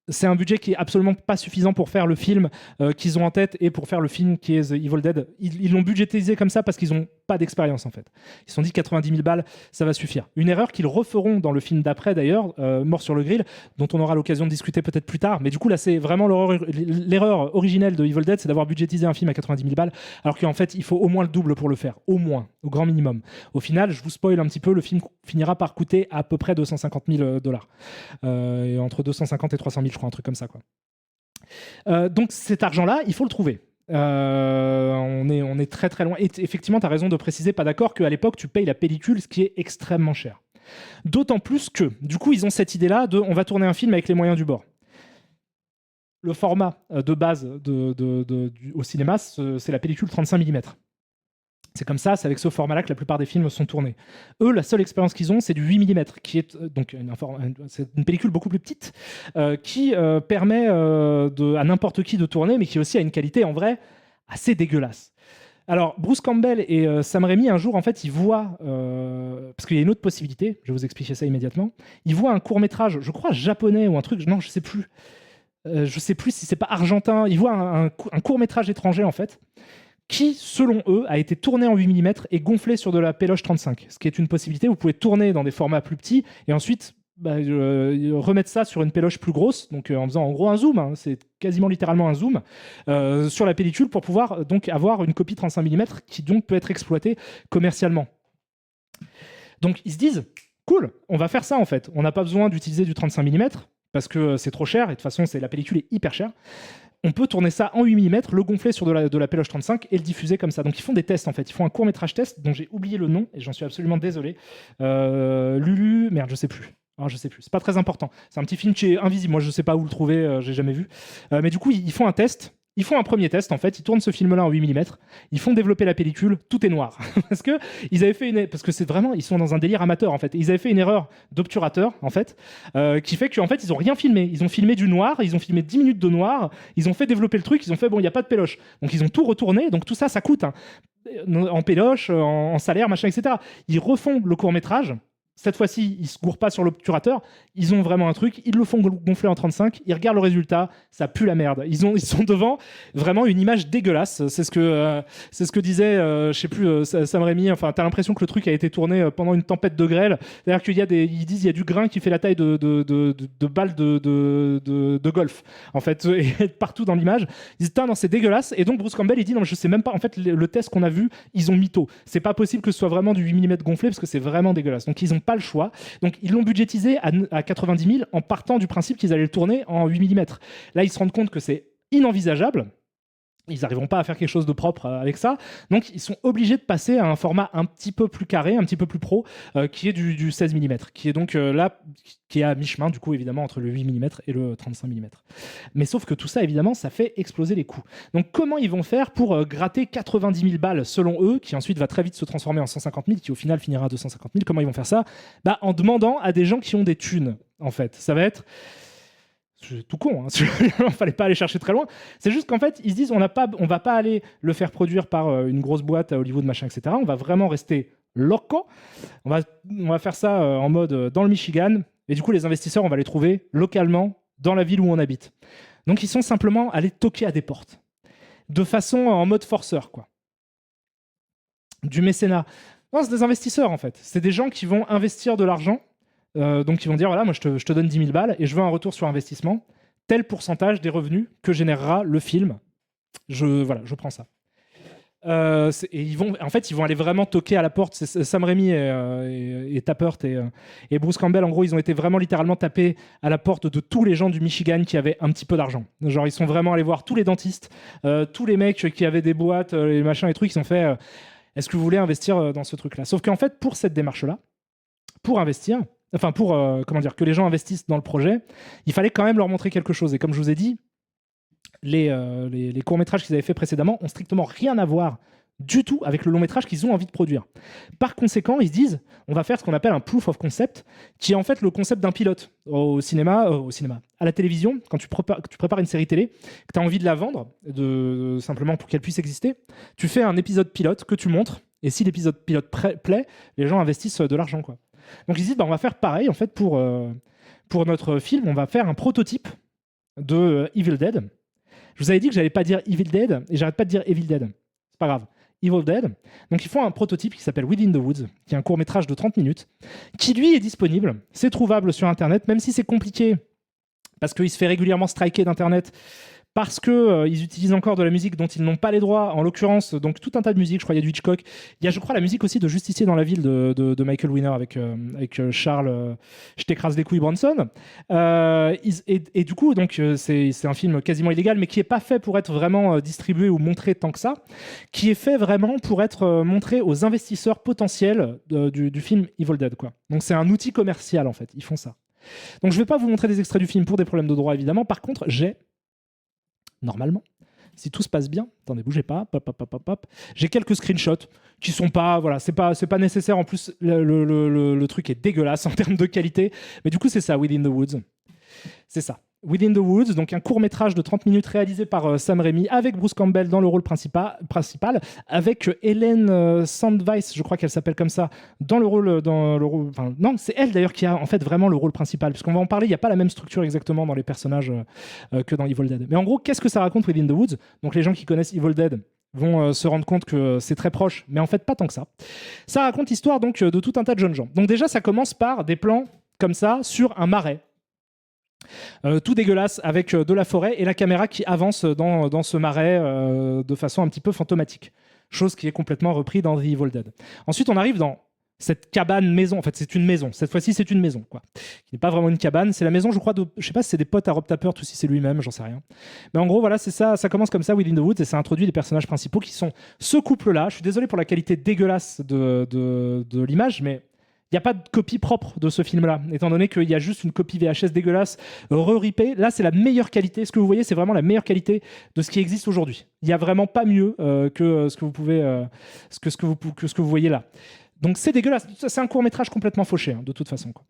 c'est un budget qui est absolument pas suffisant pour faire le film qu'ils ont en tête et pour faire le film qui est The Evil Dead. Ils l'ont budgétisé comme ça parce qu'ils n'ont pas d'expérience en fait. Ils se sont dit 90 000 balles, ça va suffire. Une erreur qu'ils referont dans le film d'après d'ailleurs, Mort sur le grill, dont on aura l'occasion de discuter peut-être plus tard. Mais du coup là c'est vraiment l'erreur originelle de Evil Dead, c'est d'avoir budgétisé un film à 90 000 balles alors qu'en fait il faut au moins le double pour le faire. Au moins, au grand minimum. Au final, je vous spoil un petit peu, le film finira par coûter à peu près $250,000. Et entre 250 et 300 000, je crois, un truc comme ça, quoi. Donc cet argent-là, il faut le trouver. On est très très loin. Et effectivement, tu as raison de préciser, pas d'accord, qu'à l'époque, tu payes la pellicule, ce qui est extrêmement cher. D'autant plus que, du coup, ils ont cette idée-là de on va tourner un film avec les moyens du bord. Le format de base au cinéma, c'est la pellicule 35 mm. C'est comme ça, c'est avec ce format-là que la plupart des films sont tournés. Eux, la seule expérience qu'ils ont, c'est du 8 mm, qui est donc c'est une pellicule beaucoup plus petite, qui permet à n'importe qui de tourner, mais qui aussi a une qualité en vrai assez dégueulasse. Alors, Bruce Campbell et Sam Raimi, un jour, en fait, ils voient, parce qu'il y a une autre possibilité, je vais vous expliquer ça immédiatement, ils voient un court-métrage, je crois japonais ou un truc, non, je sais plus. Je sais plus si c'est pas argentin. Ils voient un court-métrage étranger, en fait, qui, selon eux, a été tourné en 8 mm et gonflé sur de la péloche 35, ce qui est une possibilité. Vous pouvez tourner dans des formats plus petits et ensuite remettre ça sur une péloche plus grosse, donc en faisant en gros un zoom, hein, c'est quasiment littéralement un zoom, sur la pellicule pour pouvoir donc avoir une copie 35 mm qui donc peut être exploitée commercialement. Donc ils se disent, cool, on va faire ça en fait. On n'a pas besoin d'utiliser du 35 mm parce que c'est trop cher et de toute façon la pellicule est hyper chère. On peut tourner ça en 8 mm, le gonfler sur de la péloche 35 et le diffuser comme ça. Donc ils font des tests en fait. Ils font un court-métrage test dont j'ai oublié le nom et j'en suis absolument désolé. Lulu, merde, je sais plus. Ah, je sais plus. C'est pas très important. C'est un petit film qui est invisible. Moi, je sais pas où le trouver. J'ai jamais vu. Mais du coup, ils font un test. Ils font un premier test en fait. Ils tournent ce film-là en 8 mm. Ils font développer la pellicule. Tout est noir parce que ils avaient fait parce que c'est vraiment ils sont dans un délire amateur en fait. Ils avaient fait une erreur d'obturateur en fait qui fait qu'en fait ils ont rien filmé. Ils ont filmé du noir. Ils ont filmé 10 minutes de noir. Ils ont fait développer le truc. Ils ont fait bon, il y a pas de péloche. Donc ils ont tout retourné. Donc tout ça, ça coûte hein, en péloche, en salaire, machin, etc. Ils refont le court métrage. Cette fois-ci, ils ne se gourrent pas sur l'obturateur. Ils ont vraiment un truc. Ils le font gonfler en 35. Ils regardent le résultat. Ça pue la merde. Ils sont devant vraiment une image dégueulasse. C'est ce que disait, je sais plus, Sam Raimi. Enfin, t'as l'impression que le truc a été tourné pendant une tempête de grêle. C'est-à-dire ils disent il y a du grain qui fait la taille de balles de golf. En fait, et partout dans l'image. Ils disent non, c'est dégueulasse. Et donc Bruce Campbell, il dit non, je sais même pas. En fait, le test qu'on a vu, ils ont mytho. C'est pas possible que ce soit vraiment du 8 mm gonflé parce que c'est vraiment dégueulasse. Donc ils ont pas le choix. Donc ils l'ont budgétisé à 90 000 en partant du principe qu'ils allaient le tourner en 8 mm. Là, ils se rendent compte que c'est inenvisageable. Ils n'arriveront pas à faire quelque chose de propre avec ça. Donc, ils sont obligés de passer à un format un petit peu plus carré, un petit peu plus pro, qui est du 16 mm, qui est donc là, qui est à mi-chemin, du coup, évidemment, entre le 8 mm et le 35 mm. Mais sauf que tout ça, évidemment, ça fait exploser les coûts. Donc, comment ils vont faire pour gratter 90 000 balles, selon eux, qui ensuite va très vite se transformer en 150 000, qui au final finira à 250 000? Comment ils vont faire ça? En demandant à des gens qui ont des thunes, en fait. Ça va être... C'est tout con, hein. Il fallait pas aller chercher très loin. C'est juste qu'en fait, ils se disent on va pas aller le faire produire par une grosse boîte à Hollywood, machin, etc. On va vraiment rester loco. On va faire ça en mode dans le Michigan. Et du coup, les investisseurs, on va les trouver localement dans la ville où on habite. Donc, ils sont simplement allés toquer à des portes. De façon en mode forceur, quoi. Du mécénat. Non, c'est des investisseurs, en fait. C'est des gens qui vont investir de l'argent. Donc ils vont dire voilà, moi je te donne 10 000 balles et je veux un retour sur investissement, tel pourcentage des revenus que générera le film. Je prends ça. Et ils vont aller vraiment toquer à la porte. C'est Sam Raimi et Tappert et Bruce Campbell, en gros, ils ont été vraiment littéralement tapés à la porte de tous les gens du Michigan qui avaient un petit peu d'argent. Genre, ils sont vraiment allés voir tous les dentistes, tous les mecs qui avaient des boîtes, les machins et trucs, ils ont fait est-ce que vous voulez investir dans ce truc-là? Sauf qu'en fait, pour cette démarche-là, pour investir, enfin pour que les gens investissent dans le projet, il fallait quand même leur montrer quelque chose. Et comme je vous ai dit, les courts-métrages qu'ils avaient fait précédemment ont strictement rien à voir du tout avec le long-métrage qu'ils ont envie de produire. Par conséquent, ils se disent, on va faire ce qu'on appelle un proof of concept, qui est en fait le concept d'un pilote au cinéma, à la télévision, quand tu prépares une série télé, que tu as envie de la vendre, simplement pour qu'elle puisse exister, tu fais un épisode pilote que tu montres, et si l'épisode pilote plaît, les gens investissent de l'argent, quoi. Donc ils disent on va faire pareil en fait pour notre film, on va faire un prototype de Evil Dead. Je vous avais dit que j'allais pas dire Evil Dead et j'arrête pas de dire Evil Dead. C'est pas grave. Evil Dead. Donc ils font un prototype qui s'appelle Within the Woods, qui est un court-métrage de 30 minutes, qui lui est disponible, c'est trouvable sur internet, même si c'est compliqué parce qu'il se fait régulièrement striker d'internet. Parce qu'ils utilisent encore de la musique dont ils n'ont pas les droits, en l'occurrence, donc tout un tas de musique. Je crois qu'il y a du Hitchcock. Il y a, je crois, la musique aussi de Justicier dans la ville de Michael Winner avec Charles Je t'écrase les couilles Bronson. Et du coup, donc, c'est un film quasiment illégal, mais qui n'est pas fait pour être vraiment distribué ou montré tant que ça, qui est fait vraiment pour être montré aux investisseurs potentiels du film Evil Dead, quoi. Donc c'est un outil commercial, en fait. Ils font ça. Donc je ne vais pas vous montrer des extraits du film pour des problèmes de droit, évidemment. Par contre, j'ai normalement si tout se passe bien. Attendez, bougez pas. Pop, pop, pop, pop, pop. J'ai quelques screenshots qui sont pas, voilà, c'est pas nécessaire. En plus, le truc est dégueulasse en termes de qualité. Mais du coup, c'est ça, Within the Woods. C'est ça. Within the Woods, donc un court-métrage de 30 minutes réalisé par Sam Raimi avec Bruce Campbell dans le rôle principal avec Hélène Sandweiss, je crois qu'elle s'appelle comme ça, dans le rôle. Enfin, non, c'est elle d'ailleurs qui a en fait vraiment le rôle principal, puisqu'on va en parler, il n'y a pas la même structure exactement dans les personnages que dans Evil Dead. Mais en gros, qu'est-ce que ça raconte Within the Woods? Donc les gens qui connaissent Evil Dead vont se rendre compte que c'est très proche, mais en fait pas tant que ça. Ça raconte l'histoire donc de tout un tas de jeunes gens. Donc déjà, ça commence par des plans comme ça sur un marais. Tout dégueulasse avec de la forêt et la caméra qui avance dans ce marais de façon un petit peu fantomatique. Chose qui est complètement reprise dans The Evil Dead. Ensuite, on arrive dans cette cabane maison. En fait, c'est une maison. Cette fois-ci, c'est une maison, quoi. Qui n'est pas vraiment une cabane. C'est la maison, je crois, je sais pas si c'est des potes à Rob Tapert ou si c'est lui-même, j'en sais rien. Mais en gros, voilà, c'est ça. Ça commence comme ça, Within the Woods, et ça introduit les personnages principaux qui sont ce couple-là. Je suis désolé pour la qualité dégueulasse de l'image, mais il n'y a pas de copie propre de ce film-là, étant donné qu'il y a juste une copie VHS dégueulasse, re-ripée. Là, c'est la meilleure qualité. Ce que vous voyez, c'est vraiment la meilleure qualité de ce qui existe aujourd'hui. Il n'y a vraiment pas mieux que ce que vous pouvez, que ce que vous voyez là. Donc c'est dégueulasse. C'est un court-métrage complètement fauché, hein, de toute façon, quoi.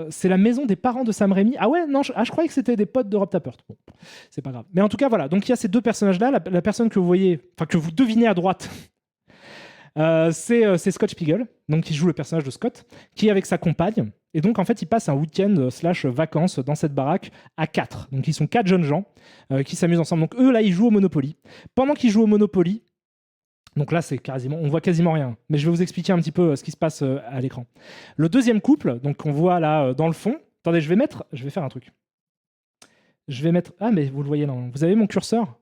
C'est la maison des parents de Sam Raimi. Ah ouais, non, je croyais que c'était des potes de Rob Tapert. Bon, c'est pas grave. Mais en tout cas, voilà. Donc il y a ces deux personnages-là. La personne que vous voyez, enfin que vous devinez à droite, c'est Scott Spiegel, donc qui joue le personnage de Scott, qui est avec sa compagne. Et donc, en fait, ils passent un week-end / vacances dans cette baraque à 4. Donc, ils sont 4 jeunes gens qui s'amusent ensemble. Donc, eux, là, ils jouent au Monopoly. Pendant qu'ils jouent au Monopoly, donc là, on voit quasiment rien. Mais je vais vous expliquer un petit peu ce qui se passe à l'écran. Le deuxième couple, donc on voit là dans le fond. Attendez, je vais faire un truc. Ah, mais vous le voyez, non. Vous avez mon curseur?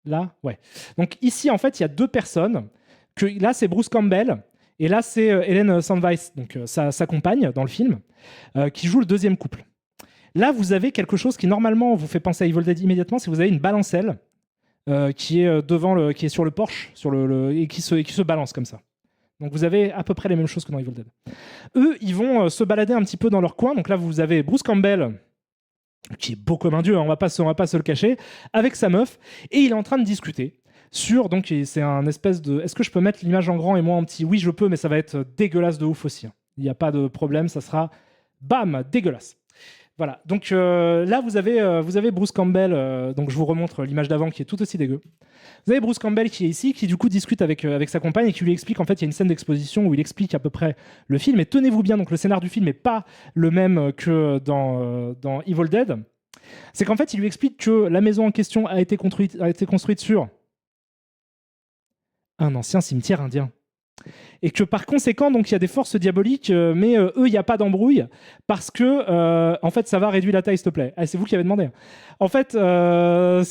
Là? Ouais. Donc ici, en fait, il y a 2 personnes. Là, c'est Bruce Campbell, et là, c'est Hélène Sandweiss, donc sa compagne dans le film, qui joue le deuxième couple. Là, vous avez quelque chose qui, normalement, vous fait penser à Evil Dead immédiatement, c'est que vous avez une balancelle qui est qui est sur le porche, et qui se balance comme ça. Donc, vous avez à peu près les mêmes choses que dans Evil Dead. Eux, ils vont se balader un petit peu dans leur coin. Donc là, vous avez Bruce Campbell, qui est beau comme un dieu, hein, on va pas se le cacher, avec sa meuf, et il est en train de discuter. Donc c'est un espèce de... Est-ce que je peux mettre l'image en grand et moi en petit? Oui, je peux, mais ça va être dégueulasse de ouf aussi. Il n'y a pas de problème, ça sera... Bam, dégueulasse. Voilà, donc là, vous avez Bruce Campbell, donc je vous remontre l'image d'avant qui est tout aussi dégueu. Vous avez Bruce Campbell qui est ici, qui du coup discute avec sa compagne et qui lui explique, en fait, il y a une scène d'exposition où il explique à peu près le film, et tenez-vous bien, donc le scénar du film n'est pas le même que dans Evil Dead. C'est qu'en fait, il lui explique que la maison en question a été construite sur un ancien cimetière indien. Et que par conséquent, donc il y a des forces diaboliques, mais eux, il n'y a pas d'embrouille parce que, en fait, ça va réduire la taille, s'il te plaît. Ah, c'est vous qui avez demandé. En fait, ça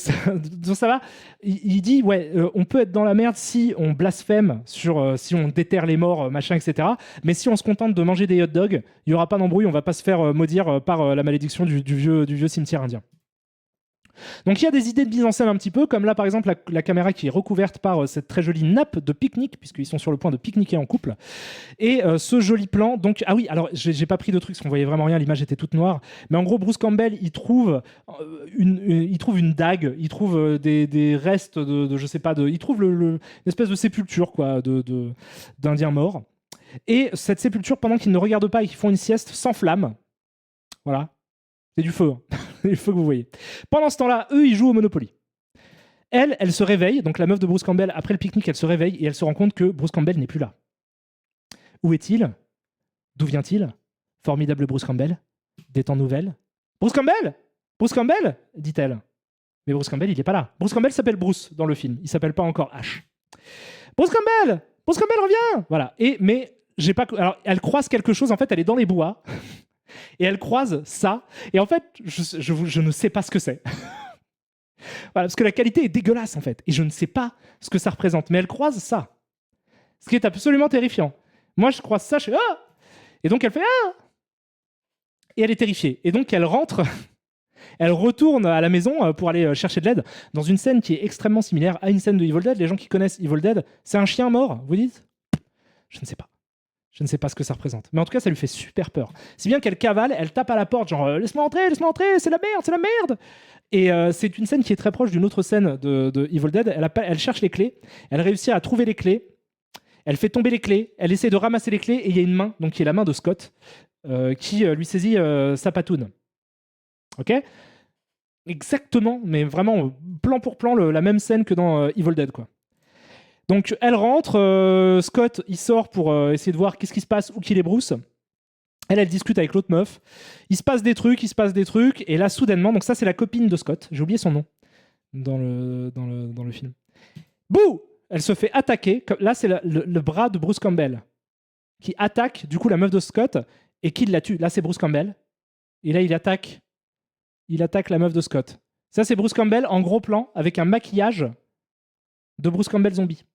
va. Il dit, ouais, on peut être dans la merde si on blasphème si on déterre les morts, machin, etc. Mais si on se contente de manger des hot dogs, il n'y aura pas d'embrouille. On va pas se faire maudire par la malédiction du vieux cimetière indien. Donc il y a des idées de mise en scène un petit peu, comme là par exemple la caméra qui est recouverte par cette très jolie nappe de pique-nique, puisqu'ils sont sur le point de pique-niquer en couple. Et ce joli plan, donc, ah oui, alors j'ai pas pris de trucs parce qu'on voyait vraiment rien, l'image était toute noire, mais en gros Bruce Campbell, il trouve une dague, il trouve des restes de je sais pas, il trouve une espèce de sépulture quoi, d'Indiens morts. Et cette sépulture, pendant qu'ils ne regardent pas et qu'ils font une sieste, s'enflamme. Voilà. C'est du feu, hein. Il faut que vous voyez. Pendant ce temps-là, eux, ils jouent au Monopoly. Elle se réveille, donc la meuf de Bruce Campbell, après le pique-nique, elle se réveille et elle se rend compte que Bruce Campbell n'est plus là. Où est-il? D'où vient-il? Formidable Bruce Campbell. Des temps nouvelles. Bruce Campbell? Bruce Campbell? Dit-elle. Mais Bruce Campbell, il n'est pas là. Bruce Campbell s'appelle Bruce dans le film. Il s'appelle pas encore Ash. Bruce Campbell! Bruce Campbell revient! Voilà. Alors, elle croise quelque chose, en fait, elle est dans les bois. Et elle croise ça, et en fait, je ne sais pas ce que c'est. Voilà, parce que la qualité est dégueulasse, en fait, et je ne sais pas ce que ça représente, mais elle croise ça. Ce qui est absolument terrifiant. Moi, je croise ça, je fais « Ah !» Et donc, elle fait « Ah !» Et elle est terrifiée. Et donc, elle rentre, elle retourne à la maison pour aller chercher de l'aide, dans une scène qui est extrêmement similaire à une scène de Evil Dead. Les gens qui connaissent Evil Dead, c'est un chien mort, vous dites? Je ne sais pas. Je ne sais pas ce que ça représente. Mais en tout cas, ça lui fait super peur. Si bien qu'elle cavale, elle tape à la porte, genre laisse-moi entrer, c'est la merde, c'est la merde. Et c'est une scène qui est très proche d'une autre scène de Evil Dead. Elle cherche les clés, elle réussit à trouver les clés, elle fait tomber les clés, elle essaie de ramasser les clés, et il y a une main, donc qui est la main de Scott, qui lui saisit sa patoune. Ok ? Exactement, mais vraiment plan pour plan, la même scène que dans Evil Dead, quoi. Donc elle rentre, Scott il sort pour essayer de voir qu'est-ce qui se passe, où qu'il est Bruce. Elle discute avec l'autre meuf. Il se passe des trucs, et là soudainement, donc ça c'est la copine de Scott, j'ai oublié son nom dans le film. Bouh! Elle se fait attaquer. Là c'est le bras de Bruce Campbell qui attaque du coup la meuf de Scott et qui la tue. Là c'est Bruce Campbell. Et là il attaque la meuf de Scott. Ça c'est Bruce Campbell en gros plan avec un maquillage de Bruce Campbell zombie.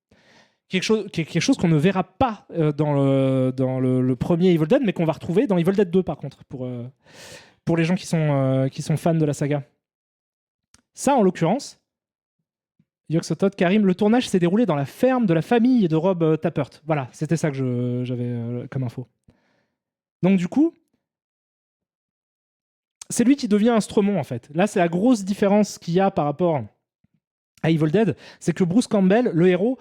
Quelque chose qu'on ne verra pas dans le premier Evil Dead, mais qu'on va retrouver dans Evil Dead 2 par contre, pour les gens qui sont fans de la saga. Ça, en l'occurrence, Yoxotot, Karim, le tournage s'est déroulé dans la ferme de la famille de Rob Tappert. Voilà, c'était ça que j'avais comme info. Donc du coup, c'est lui qui devient un Stromon en fait. Là, c'est la grosse différence qu'il y a par rapport à Evil Dead, c'est que Bruce Campbell, le héros,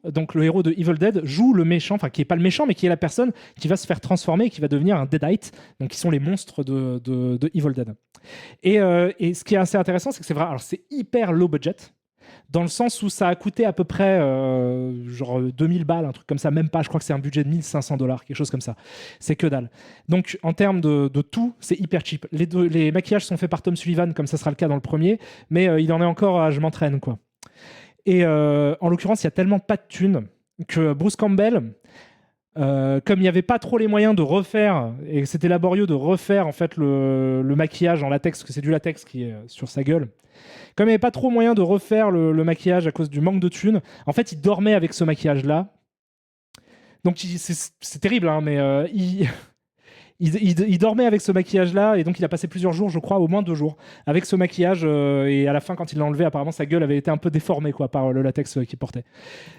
donc le héros de Evil Dead, joue le méchant, enfin qui est pas le méchant, mais qui est la personne qui va se faire transformer et qui va devenir un Deadite, donc qui sont les monstres de Evil Dead. Et ce qui est assez intéressant, c'est que c'est vrai, alors c'est hyper low budget, dans le sens où ça a coûté à peu près genre 2000 balles, un truc comme ça, même pas, je crois que c'est un budget de $1500, quelque chose comme ça. C'est que dalle. Donc en termes de tout, c'est hyper cheap. Les maquillages sont faits par Tom Sullivan, comme ça sera le cas dans le premier, mais il en est encore à je m'entraîne, quoi. Et en l'occurrence, il y a tellement pas de thunes que Bruce Campbell, comme il n'y avait pas trop les moyens de refaire, et que c'était laborieux de refaire en fait le maquillage en latex, parce que c'est du latex qui est sur sa gueule, comme il n'y avait pas trop moyen de refaire le maquillage à cause du manque de thunes, en fait, il dormait avec ce maquillage-là. Donc, c'est terrible, hein, mais il dormait avec ce maquillage-là, et donc il a passé plusieurs jours, je crois, au moins 2 jours, avec ce maquillage, et à la fin, quand il l'a enlevé, apparemment, sa gueule avait été un peu déformée quoi, par le latex qu'il portait.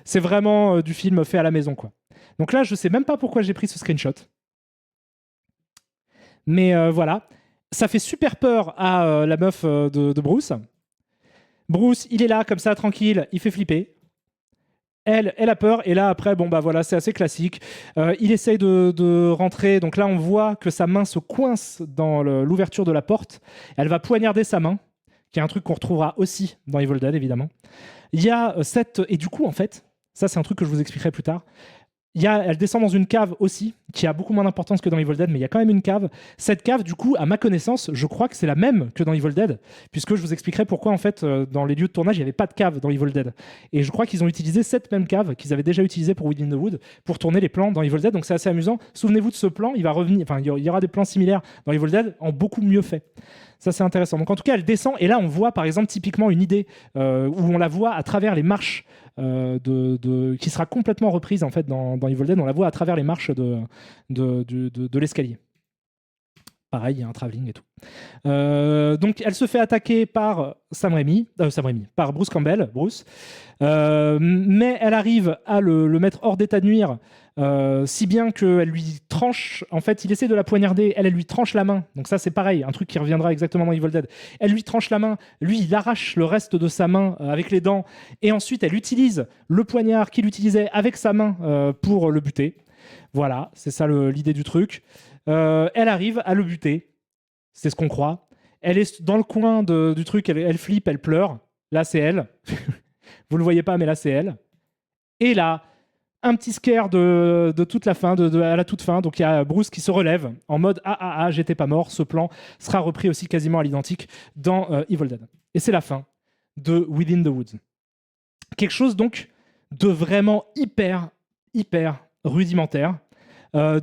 C'est vraiment du film fait à la maison, quoi. Donc là, je sais même pas pourquoi j'ai pris ce screenshot. Mais voilà. Ça fait super peur à la meuf de Bruce. Bruce, il est là, comme ça, tranquille, il fait flipper. Elle a peur, et là, après, bon, bah voilà, c'est assez classique. Il essaye de rentrer, donc là, on voit que sa main se coince dans l'ouverture de la porte. Elle va poignarder sa main, qui est un truc qu'on retrouvera aussi dans Evil Dead, évidemment. Il y a et du coup, en fait, ça, c'est un truc que je vous expliquerai plus tard. Elle descend dans une cave aussi, qui a beaucoup moins d'importance que dans Evil Dead, mais il y a quand même une cave. Cette cave, du coup, à ma connaissance, je crois que c'est la même que dans Evil Dead, puisque je vous expliquerai pourquoi, en fait, dans les lieux de tournage, il n'y avait pas de cave dans Evil Dead. Et je crois qu'ils ont utilisé cette même cave qu'ils avaient déjà utilisée pour Within the Wood pour tourner les plans dans Evil Dead, donc c'est assez amusant. Souvenez-vous de ce plan, il va revenir, enfin, il y aura des plans similaires dans Evil Dead en beaucoup mieux fait. Ça, c'est intéressant. Donc, en tout cas, elle descend, et là, on voit, par exemple, typiquement une idée où on la voit à travers les marches qui sera complètement reprise en fait dans Evil Dead. On la voit à travers les marches de l'escalier. Pareil, il y a un travelling et tout. Donc elle se fait attaquer par par Bruce Campbell, mais elle arrive à le mettre hors d'état de nuire, si bien qu'elle lui tranche, en fait il essaie de la poignarder, elle lui tranche la main, donc ça c'est pareil, un truc qui reviendra exactement dans Evil Dead. Elle lui tranche la main, lui il arrache le reste de sa main avec les dents, et ensuite elle utilise le poignard qu'il utilisait avec sa main pour le buter. Voilà, c'est ça l'idée du truc. Elle arrive à le buter, c'est ce qu'on croit. Elle est dans le coin du truc, elle flippe, elle pleure. Là, c'est elle. Vous le voyez pas, mais là, c'est elle. Et là, un petit scare de toute la fin, à la toute fin. Donc, il y a Bruce qui se relève en mode ah, j'étais pas mort. Ce plan sera repris aussi quasiment à l'identique dans Evil Dead. Et c'est la fin de Within the Woods. Quelque chose donc de vraiment hyper rudimentaire.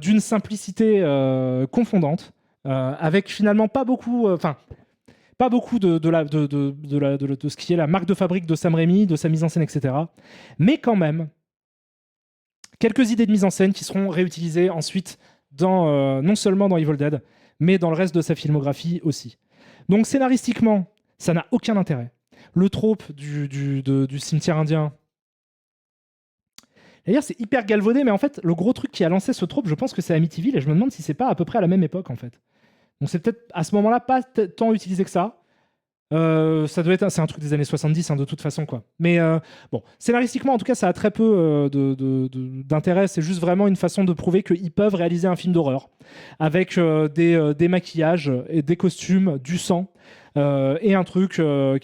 D'une simplicité confondante, avec finalement pas beaucoup de ce qui est la marque de fabrique de Sam Raimi, de sa mise en scène, etc. Mais quand même, quelques idées de mise en scène qui seront réutilisées ensuite non seulement dans Evil Dead, mais dans le reste de sa filmographie aussi. Donc scénaristiquement, ça n'a aucun intérêt. Le trope du cimetière indien, D'ailleurs, c'est hyper galvaudé, mais en fait, le gros truc qui a lancé ce trope, je pense que c'est Amityville, et je me demande si c'est pas à peu près à la même époque, en fait. Donc c'est peut-être à ce moment-là pas tant utilisé que ça. Ça doit être, c'est un truc des années 70 hein, de toute façon quoi. Mais bon, scénaristiquement en tout cas, ça a très peu d'intérêt. C'est juste vraiment une façon de prouver qu'ils peuvent réaliser un film d'horreur avec des maquillages, et des costumes, du sang. Et un truc comment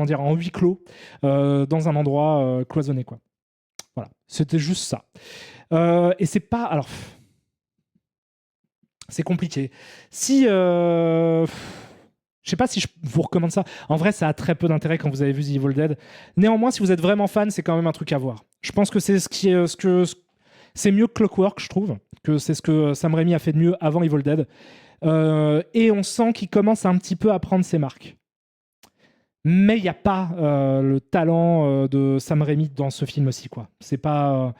dire, en huis clos dans un endroit cloisonné quoi. Voilà, c'était juste ça. Et c'est pas alors c'est compliqué. Si je sais pas si je vous recommande ça. En vrai, ça a très peu d'intérêt quand vous avez vu The Evil Dead. Néanmoins, si vous êtes vraiment fan, c'est quand même un truc à voir. Je pense que c'est c'est mieux que Clockwork, je trouve, que c'est ce que Sam Raimi a fait de mieux avant Evil Dead. Et on sent qu'il commence un petit peu à prendre ses marques. Mais il n'y a pas le talent de Sam Raimi dans ce film aussi, quoi. C'est pas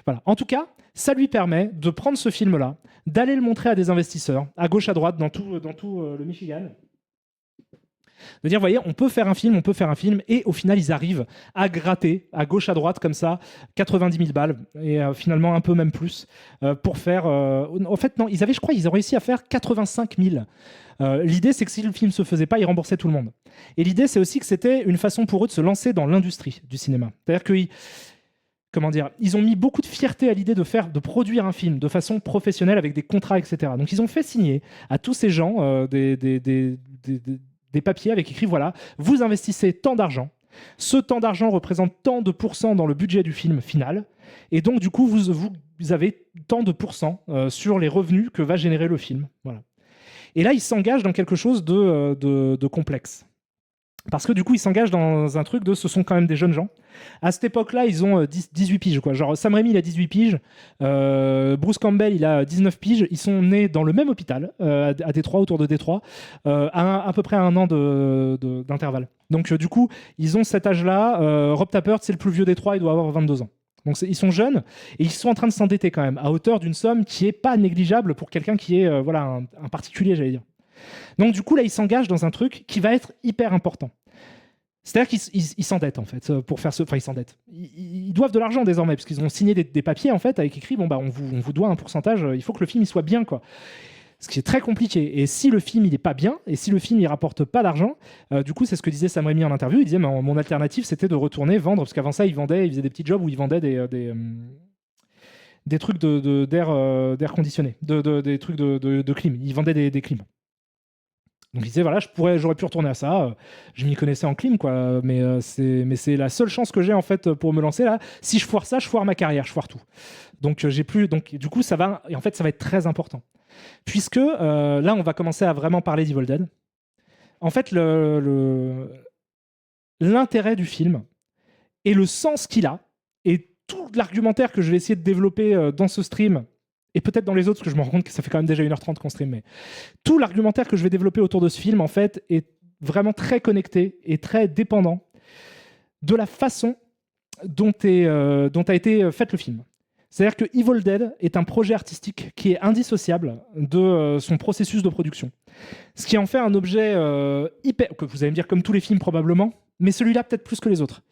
voilà. En tout cas, ça lui permet de prendre ce film-là, d'aller le montrer à des investisseurs, à gauche, à droite, dans tout le Michigan. De dire, voyez, on peut faire un film, et au final, ils arrivent à gratter à gauche, à droite, comme ça, 90 000 balles, et finalement un peu même plus, pour faire... En fait, non, je crois qu'ils ont réussi à faire 85 000. L'idée, c'est que si le film se faisait pas, ils remboursaient tout le monde. Et l'idée, c'est aussi que c'était une façon pour eux de se lancer dans l'industrie du cinéma. C'est-à-dire qu'ils... Comment dire, ils ont mis beaucoup de fierté à l'idée de produire un film de façon professionnelle avec des contrats, etc. Donc ils ont fait signer à tous ces gens des papiers avec écrit voilà, vous investissez tant d'argent, ce tant d'argent représente tant de pourcents dans le budget du film final, et donc du coup vous avez tant de pourcents sur les revenus que va générer le film. Voilà. Et là ils s'engagent dans quelque chose de complexe. Parce que du coup, ils s'engagent dans un truc de ce sont quand même des jeunes gens. À cette époque-là, ils ont 18 piges. Quoi. Genre, Sam Raimi, il a 18 piges. Bruce Campbell, il a 19 piges. Ils sont nés dans le même hôpital, à Détroit, autour de Détroit, à peu près un an d'intervalle. Donc, du coup, ils ont cet âge-là. Rob Tapert, c'est le plus vieux des trois, il doit avoir 22 ans. Donc, ils sont jeunes et ils sont en train de s'endetter quand même, à hauteur d'une somme qui n'est pas négligeable pour quelqu'un qui est voilà, un particulier, j'allais dire. Donc du coup, là, ils s'engagent dans un truc qui va être hyper important. C'est-à-dire qu'ils s'endettent, en fait, pour faire ce... Enfin, ils s'endettent. Ils doivent de l'argent, désormais, parce qu'ils ont signé des papiers, en fait, avec écrit, bon, bah, on vous doit un pourcentage, il faut que le film il soit bien, quoi. Ce qui est très compliqué. Et si le film, il n'est pas bien, et si le film, il rapporte pas d'argent, du coup, c'est ce que disait Sam Raimi en interview, il disait, mon alternative, c'était de retourner vendre, parce qu'avant ça, il faisait des petits jobs où il vendait des trucs d'air conditionné, des trucs de clim. Il vendait des clims. Donc il disait voilà, j'aurais pu retourner à ça. Je m'y connaissais en clim quoi, mais c'est la seule chance que j'ai en fait pour me lancer là. Si je foire ça, je foire ma carrière, je foire tout. Donc j'ai plus. Donc du coup ça va et en fait ça va être très important puisque là on va commencer à vraiment parler d'Evil Dead. En fait l'intérêt du film et le sens qu'il a et tout l'argumentaire que je vais essayer de développer dans ce stream et peut-être dans les autres, parce que je me rends compte que ça fait quand même déjà 1h30 qu'on stream, mais tout l'argumentaire que je vais développer autour de ce film, en fait, est vraiment très connecté et très dépendant de la façon dont a été fait le film. C'est-à-dire que Evil Dead est un projet artistique qui est indissociable de son processus de production. Ce qui en fait un objet hyper... que vous allez me dire comme tous les films probablement, mais celui-là peut-être plus que les autres.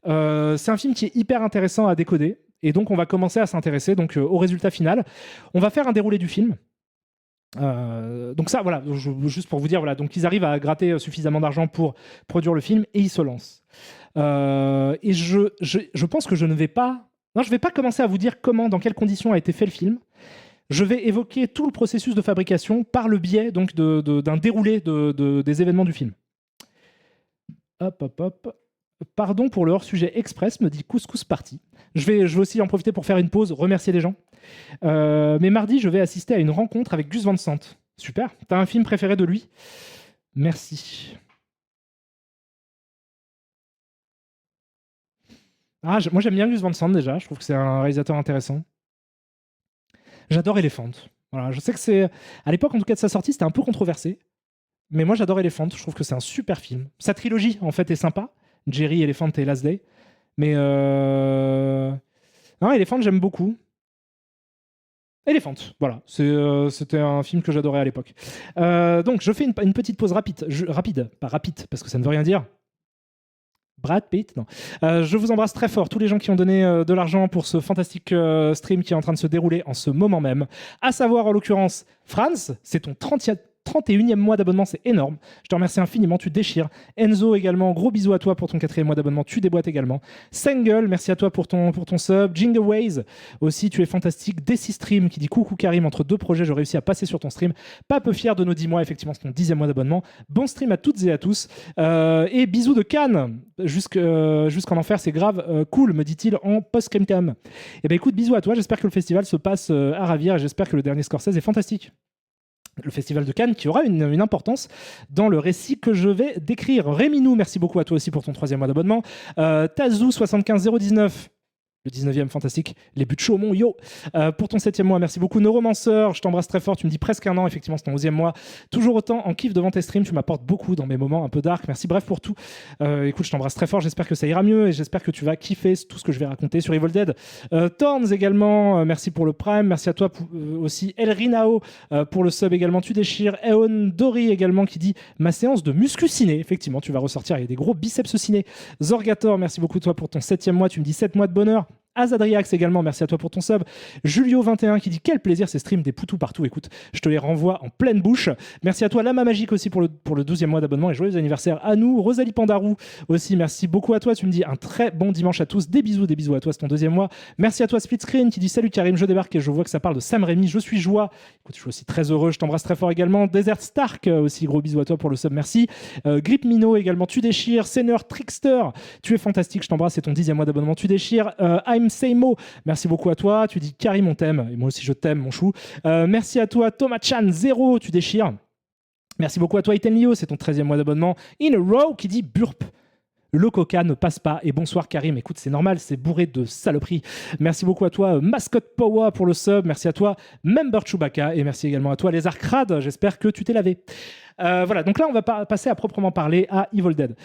C'est un film qui est hyper intéressant à décoder. Et donc, on va commencer à s'intéresser donc, au résultat final. On va faire un déroulé du film. Donc ça, voilà, juste pour vous dire, voilà, donc ils arrivent à gratter suffisamment d'argent pour produire le film et ils se lancent. Et je pense que je ne vais pas... Non, je ne vais pas commencer à vous dire comment, dans quelles conditions a été fait le film. Je vais évoquer tout le processus de fabrication par le biais donc, d'un déroulé des événements du film. Hop, hop, hop. Pardon pour le hors-sujet express, me dit Couscous Party. Je vais aussi en profiter pour faire une pause, remercier les gens. Mais mardi, je vais assister à une rencontre avec Gus Van Sant. Super. T'as un film préféré de lui? Merci. Moi, j'aime bien Gus Van Sant déjà. Je trouve que c'est un réalisateur intéressant. J'adore Elephant. Voilà, je sais que c'est... À l'époque, en tout cas, de sa sortie, c'était un peu controversé. Mais moi, j'adore Elephant. Je trouve que c'est un super film. Sa trilogie, en fait, est sympa. Jerry, Elephant et Last Day. Mais non, Elephant, j'aime beaucoup. Elephant, voilà. C'était un film que j'adorais à l'époque. Donc, je fais une petite pause rapide. Pas rapide, parce que ça ne veut rien dire. Brad Pitt, non. Je vous embrasse très fort, tous les gens qui ont donné de l'argent pour ce fantastique stream qui est en train de se dérouler en ce moment même. À savoir, en l'occurrence, Franz, c'est ton 31e mois d'abonnement, c'est énorme. Je te remercie infiniment, tu déchires. Enzo également, gros bisous à toi pour ton 4e mois d'abonnement, tu déboîtes également. Single, merci à toi pour ton sub. Jingle Ways, aussi tu es fantastique. Desi Stream qui dit coucou Karim, entre deux projets, j'ai réussi à passer sur ton stream. Pas peu fier de nos 10 mois, effectivement, c'est ton 10e mois d'abonnement. Bon stream à toutes et à tous. Et bisous de Cannes, jusqu'en enfer, c'est grave cool, me dit-il en post-scriptum. Et ben écoute, bisous à toi, j'espère que le festival se passe à ravir et j'espère que le dernier Scorsese est fantastique. Le festival de Cannes qui aura une importance dans le récit que je vais décrire. Réminou, merci beaucoup à toi aussi pour ton 3e mois d'abonnement. Tazou75019, le 19e fantastique, les buts de Chaumont, yo. Pour ton 7e mois, merci beaucoup. Neuromancer, je t'embrasse très fort, tu me dis presque un an, effectivement, c'est ton 11e mois. Toujours autant en kiff devant tes streams, tu m'apportes beaucoup dans mes moments un peu dark. Merci, bref, pour tout. Écoute, je t'embrasse très fort, j'espère que ça ira mieux et j'espère que tu vas kiffer tout ce que je vais raconter sur Evil Dead. Thorns également, merci pour le Prime. Merci à toi aussi. El Rinao pour le sub également, tu déchires. Eon Dori également qui dit ma séance de muscu ciné. Effectivement, tu vas ressortir, il y a des gros biceps ciné. Zorgator, merci beaucoup toi pour ton 7e mois, tu me dis 7 mois de bonheur. Azadriax également, merci à toi pour ton sub. Julio21 qui dit quel plaisir ces streams des poutous partout. Écoute, je te les renvoie en pleine bouche. Merci à toi, Lama Magique aussi pour le 12e mois d'abonnement et joyeux anniversaire à nous. Rosalie Pandarou aussi, merci beaucoup à toi. Tu me dis un très bon dimanche à tous. Des bisous à toi, c'est ton 2e mois. Merci à toi, Split Screen qui dit salut Karim, je débarque et je vois que ça parle de Sam Raimi. Je suis joie. Écoute, je suis aussi très heureux. Je t'embrasse très fort également. Desert Stark aussi, gros bisous à toi pour le sub, merci. Grip Mino également, tu déchires. Seigneur Trickster, tu es fantastique. Je t'embrasse, c'est ton 10e mois d'abonnement. Tu déchires. I'm Seimo, merci beaucoup à toi. Tu dis Karim, on t'aime. Et moi aussi, je t'aime, mon chou. Merci à toi, Thomas Chan, 0, tu déchires. Merci beaucoup à toi, Itenlio, c'est ton 13e mois d'abonnement. In a Row qui dit burp. Le coca ne passe pas. Et bonsoir Karim, écoute, c'est normal, c'est bourré de saloperies. Merci beaucoup à toi, Mascot Powa pour le sub. Merci à toi, Member Chewbacca. Et merci également à toi, les Arcrades. J'espère que tu t'es lavé. Voilà, donc là, on va passer à proprement parler à Evil Dead.